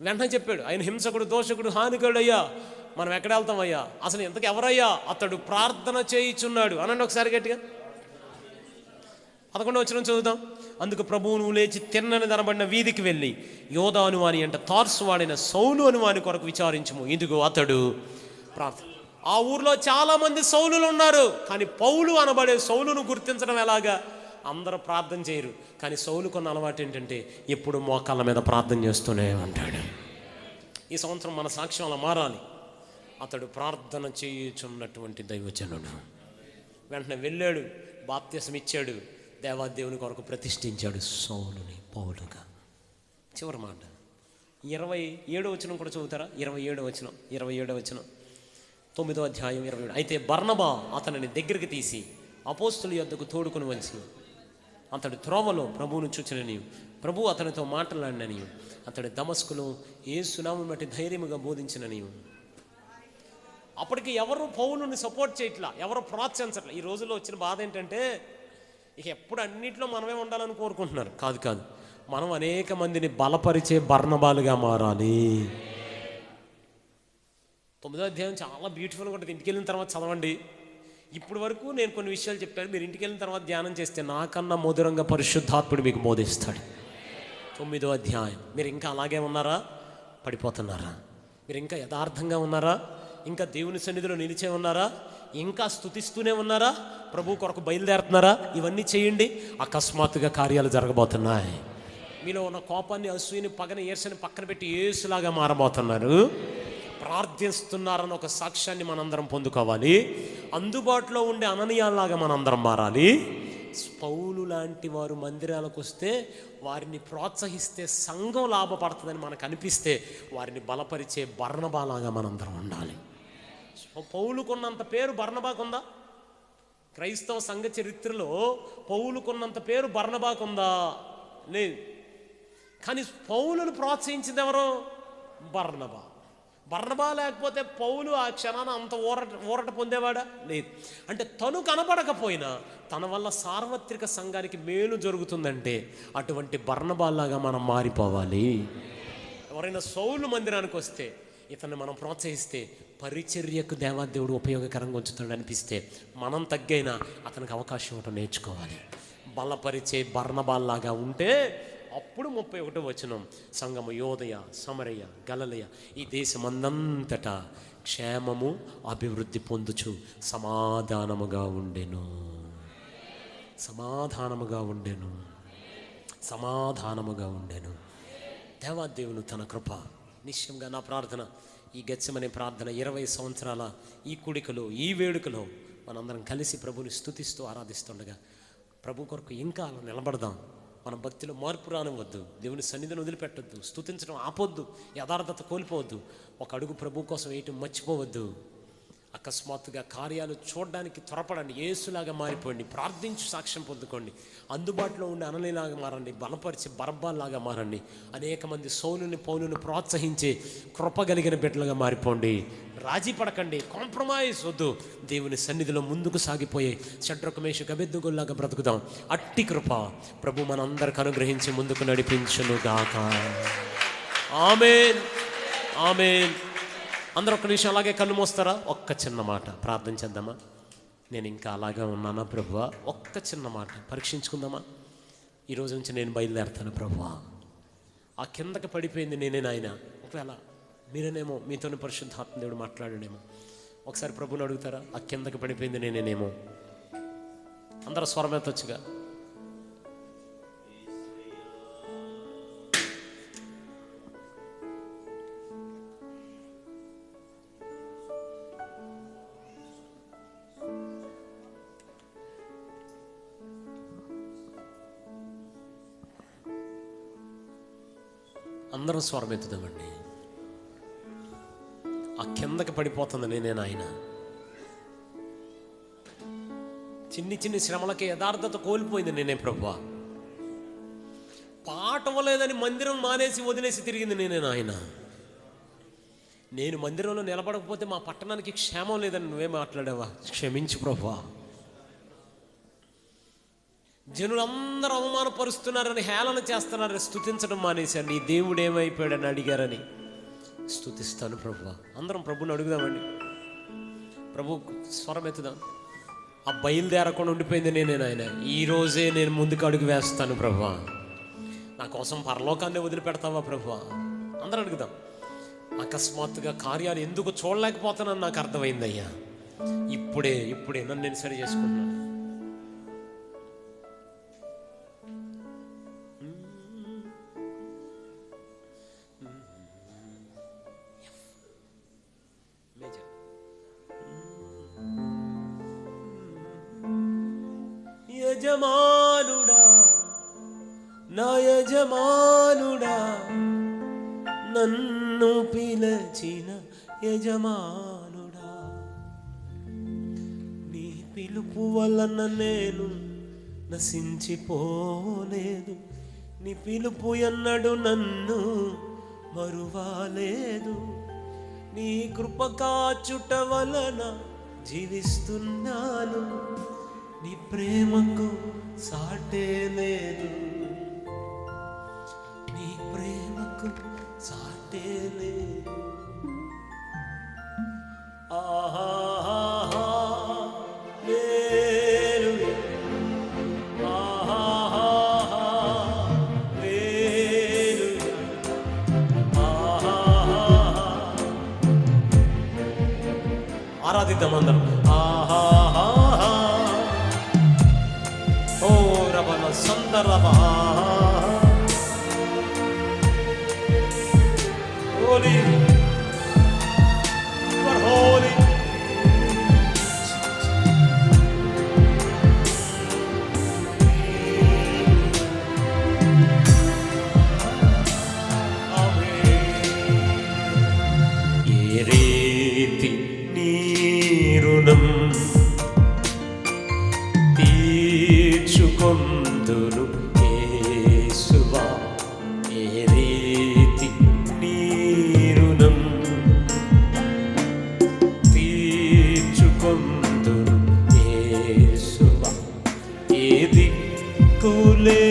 వెంటనే చెప్పాడు, ఆయన హింసకుడు, దోషకుడు, హానికుడు అయ్యా, మనం ఎక్కడ వెళ్తాం అయ్యా, అసలు ఇంతకు ఎవరయ్యా? అతడు ప్రార్థన చేయుచున్నాడు అనండి ఒకసారి గట్టిగా. 11వ వచనం చదువుదాం. అందుకు ప్రభువు నువ్వు లేచి తిన్నని దనబడిన వీధికి వెళ్ళి యోధా అనువాని అంటే తార్సు వాడిన సౌలు అనువాని కొరకు విచారించుము, ఇదిగో అతడు ప్రార్థన. ఆ ఊర్లో చాలా మంది సౌలులు ఉన్నారు, కానీ పౌలు అనబడే సౌలును గుర్తించడం ఎలాగా? అందరూ ప్రార్థన చేయరు, కానీ సౌలు కొన్న అలవాటు ఏంటంటే ఎప్పుడు మోకాళ్ళ మీద ప్రార్థన చేస్తూనే ఉంటాడు. ఈ సంవత్సరం మన సాక్ష్యం అలా మారాలి. అతడు ప్రార్థన చేయుచున్నటువంటి దైవజనుడు. వెంటనే వెళ్ళాడు, బాప్తిసం ఇచ్చాడు, దేవాదేవుని కొరకు ప్రతిష్ఠించాడు సౌలుని పౌలుగా. చివరి మాట 27వ వచనం కూడా చదువుతారా? 27వ వచనం 9వ అధ్యాయం 27. అయితే బర్నబా అతనిని దగ్గరికి తీసి అపోస్తుల యొద్దకు తోడుకొని వచ్చి అతడు త్రోవలో ప్రభువును చూచిననియు ప్రభు అతనితో మాట్లాడిననియు అతడు దమస్కులో యేసునామమును బట్టి ధైర్యముగా బోధించిననియు. అప్పటికి ఎవరు పౌలుని సపోర్ట్ చేయట్లా, ఎవరు ప్రోత్సహించట్లా. ఈ రోజుల్లో వచ్చిన బాధ ఏంటంటే ఇక ఎప్పుడు అన్నింటిలో మనమే ఉండాలని కోరుకుంటున్నారు. కాదు, మనం అనేక మందిని బలపరిచే బర్నబాలుగా మారాలి. 9వ అధ్యాయం చాలా బ్యూటిఫుల్గా ఉంటుంది. ఇంటికి వెళ్ళిన తర్వాత చదవండి. ఇప్పుడు వరకు నేను కొన్ని విషయాలు చెప్పాను, మీరు ఇంటికి వెళ్ళిన తర్వాత ధ్యానం చేస్తే నాకన్నా మధురంగా పరిశుద్ధాత్ముడు మీకు బోధిస్తాడు. 9వ అధ్యాయం. మీరు ఇంకా అలాగే ఉన్నారా? పడిపోతున్నారా? మీరు ఇంకా యథార్థంగా ఉన్నారా? ఇంకా దేవుని సన్నిధిలో నిలిచే ఉన్నారా? ఇంకా స్తుతిస్తూనే ఉన్నారా? ప్రభు కొరకు బయలుదేరుతున్నారా? ఇవన్నీ చేయండి, అకస్మాత్తుగా కార్యాలు జరగబోతున్నాయి. మీలో ఉన్న కోపాన్ని, అసూయని, పగని, ఈర్ష్యని పక్కన పెట్టి యేసులాగా మారబోతున్నారు. ప్రార్థిస్తున్నారన్న ఒక సాక్ష్యాన్ని మనందరం పొందుకోవాలి. అందుబాటులో ఉండే అననీయాలాగా మనందరం మారాలి. పౌలు లాంటి వారు మందిరాలకు వస్తే వారిని ప్రోత్సహిస్తే సంఘం లాభపడుతుందని మనకు అనిపిస్తే వారిని బలపరిచే బర్నబాలాగా మనందరం ఉండాలి. పౌలుకున్నంత పేరు బర్నబాకుందా? క్రైస్తవ సంఘ చరిత్రలో పౌలుకున్నంత పేరు బర్నబాకుందా? లేదు. కానీ పౌలును ప్రోత్సహించింది ఎవరు? బర్నబా. బర్నబా లేకపోతే పౌలు ఆ క్షణాన అంత ఊరట పొందేవాడా? లేదు. అంటే తను కనపడకపోయినా తన వల్ల సార్వత్రిక సంఘానికి మేలు జరుగుతుందంటే అటువంటి బర్నబాలాగా మనం మారిపోవాలి. ఎవరైనా సౌలు మందిరానికి వస్తే ఇతన్ని మనం ప్రోత్సహిస్తే పరిచర్యకు దేవాదేవుడు ఉపయోగకరంగా ఉంచుతాడు అనిపిస్తే మనం తగ్గైనా అతనికి అవకాశం ఇవ్వటం నేర్చుకోవాలి. బలపరిచే బర్నబాల్లాగా ఉంటే అప్పుడు 31వ వచనం, సంఘము యోదయ, సమరయ, గలలయ ఈ దేశమందంతటా క్షేమము అభివృద్ధి పొందుచు సమాధానముగా ఉండెను. సమాధానముగా ఉండెను. సమాధానముగా ఉండెను. దేవాదేవుని తన కృప. నిశ్చయంగా నా ప్రార్థన, ఈ గెత్సెమనే ప్రార్థన 20 సంవత్సరాల ఈ కూడికలో, ఈ వేడుకలో మనందరం కలిసి ప్రభుని స్తుతిస్తూ ఆరాధిస్తుండగా ప్రభు కొరకు ఇంకా నిలబడదాం. మన భక్తిలో మార్పు రానివ్వద్దు. దేవుని సన్నిధిని వదిలిపెట్టొద్దు. స్తుతించడం ఆపొద్దు. యథార్థత కోల్పోవద్దు. ఒక అడుగు ప్రభు కోసం వేయటం మర్చిపోవద్దు. అకస్మాత్తుగా కార్యాలు చూడడానికి త్వరపడండి. యేసులాగా మారిపోండి. ప్రార్థించి సాక్ష్యం పొందుకోండి. అందుబాటులో ఉండే అననీలాగా మారండి. బలపరిచి బరబ్బాల్లాగా మారండి. అనేక మంది సౌలుని పౌలుని ప్రోత్సహించి కృపగలిగిన బిడ్డలుగా మారిపోండి. రాజీ పడకండి. కాంప్రమైజ్ వద్దు. దేవుని సన్నిధిలో ముందుకు సాగిపోయే షడ్రకు మేషకు అబెద్దుగోల్లాగా బ్రతుకుదాం. అట్టి కృప ప్రభు మనందరికి అనుగ్రహించి ముందుకు నడిపించును గాక. ఆమేన్. ఆమేన్. అందరూ ఒక్క నిమిషం అలాగే కళ్ళు మోస్తారా? ఒక్క చిన్న మాట ప్రార్థన చేద్దామా? నేను ఇంకా అలాగే ఉన్నానా ప్రభువా? ఒక్క చిన్న మాట పరీక్షించుకుందామా? ఈరోజు నుంచి నేను బయలుదేరుతాను ప్రభువా. ఆ కిందకి పడిపోయింది నేనే నాయన. ఒకవేళ మీరేనేమో, మీతోనే పరిశుద్ధాత్మ దేవుడు మాట్లాడాడేమో. ఒకసారి ప్రభుని అడుగుతారా? ఆ కిందకి పడిపోయింది నేనేనేమో. అందరూ స్వరమెత్తొచ్చుగా. అందరం స్వరం ఎత్తుదామండి. ఆ కిందకి పడిపోతుంది నేనే నాయన. చిన్ని చిన్ని శ్రమలకి యథార్థత కోల్పోయింది నేనే ప్రభువా. పాట అవ్వలేదని మందిరం మానేసి వదిలేసి తిరిగింది నేనే నాయన. నేను మందిరంలో నిలబడకపోతే మా పట్టణానికి క్షేమం లేదని నువ్వే మాట్లాడావా? క్షమించు ప్రభువా. జనులందరూ అవమానపరుస్తున్నారని, హేళన చేస్తున్నారని స్తుతించడం మానేశారు. నీ దేవుడు ఏమైపోయాడని అడిగారని స్తుతిస్తాను ప్రభువా. అందరం ప్రభుని అడుగుదామండి. ప్రభు స్వరం ఎత్తుదాం. ఆ బయలుదేరకుండా ఉండిపోయింది నేనే నాయన. ఈరోజే నేను ముందుకు అడుగు వేస్తాను ప్రభువా. నా కోసం పరలోకాన్ని వదిలిపెడతావా ప్రభువా? అందరూ అడుగుదాం. అకస్మాత్తుగా కార్యాలు ఎందుకు చూడలేకపోతానని నాకు అర్థమైందయ్యా. ఇప్పుడే నన్ను నేను సరి చేసుకుంటున్నాను. యజమానుడా, నా యజమానుడా, నన్ను పిలచిన యజమానుడా, నీ పిలుపు వలన నేను నశించిపోలేదు. నీ పిలుపు ఎన్నడు నన్ను మరువాలేదు. నీ కృప కాచుట వలన జీవిస్తున్నాను. నీ ప్రేమకు సాటే లేదు. నీ ప్రేమకు సాటే లేదు. ఆహా హల్లెలూయా, ఆహా హల్లెలూయా, ఆహా. ఆరాధిద్దాం అందరం. ఆహా సందరబా ఓలి తీర్చుకొందును యేసువా ఏ రీతి నీ రుణం, తీర్చుకొందును యేసువా ఏ దిక్కులే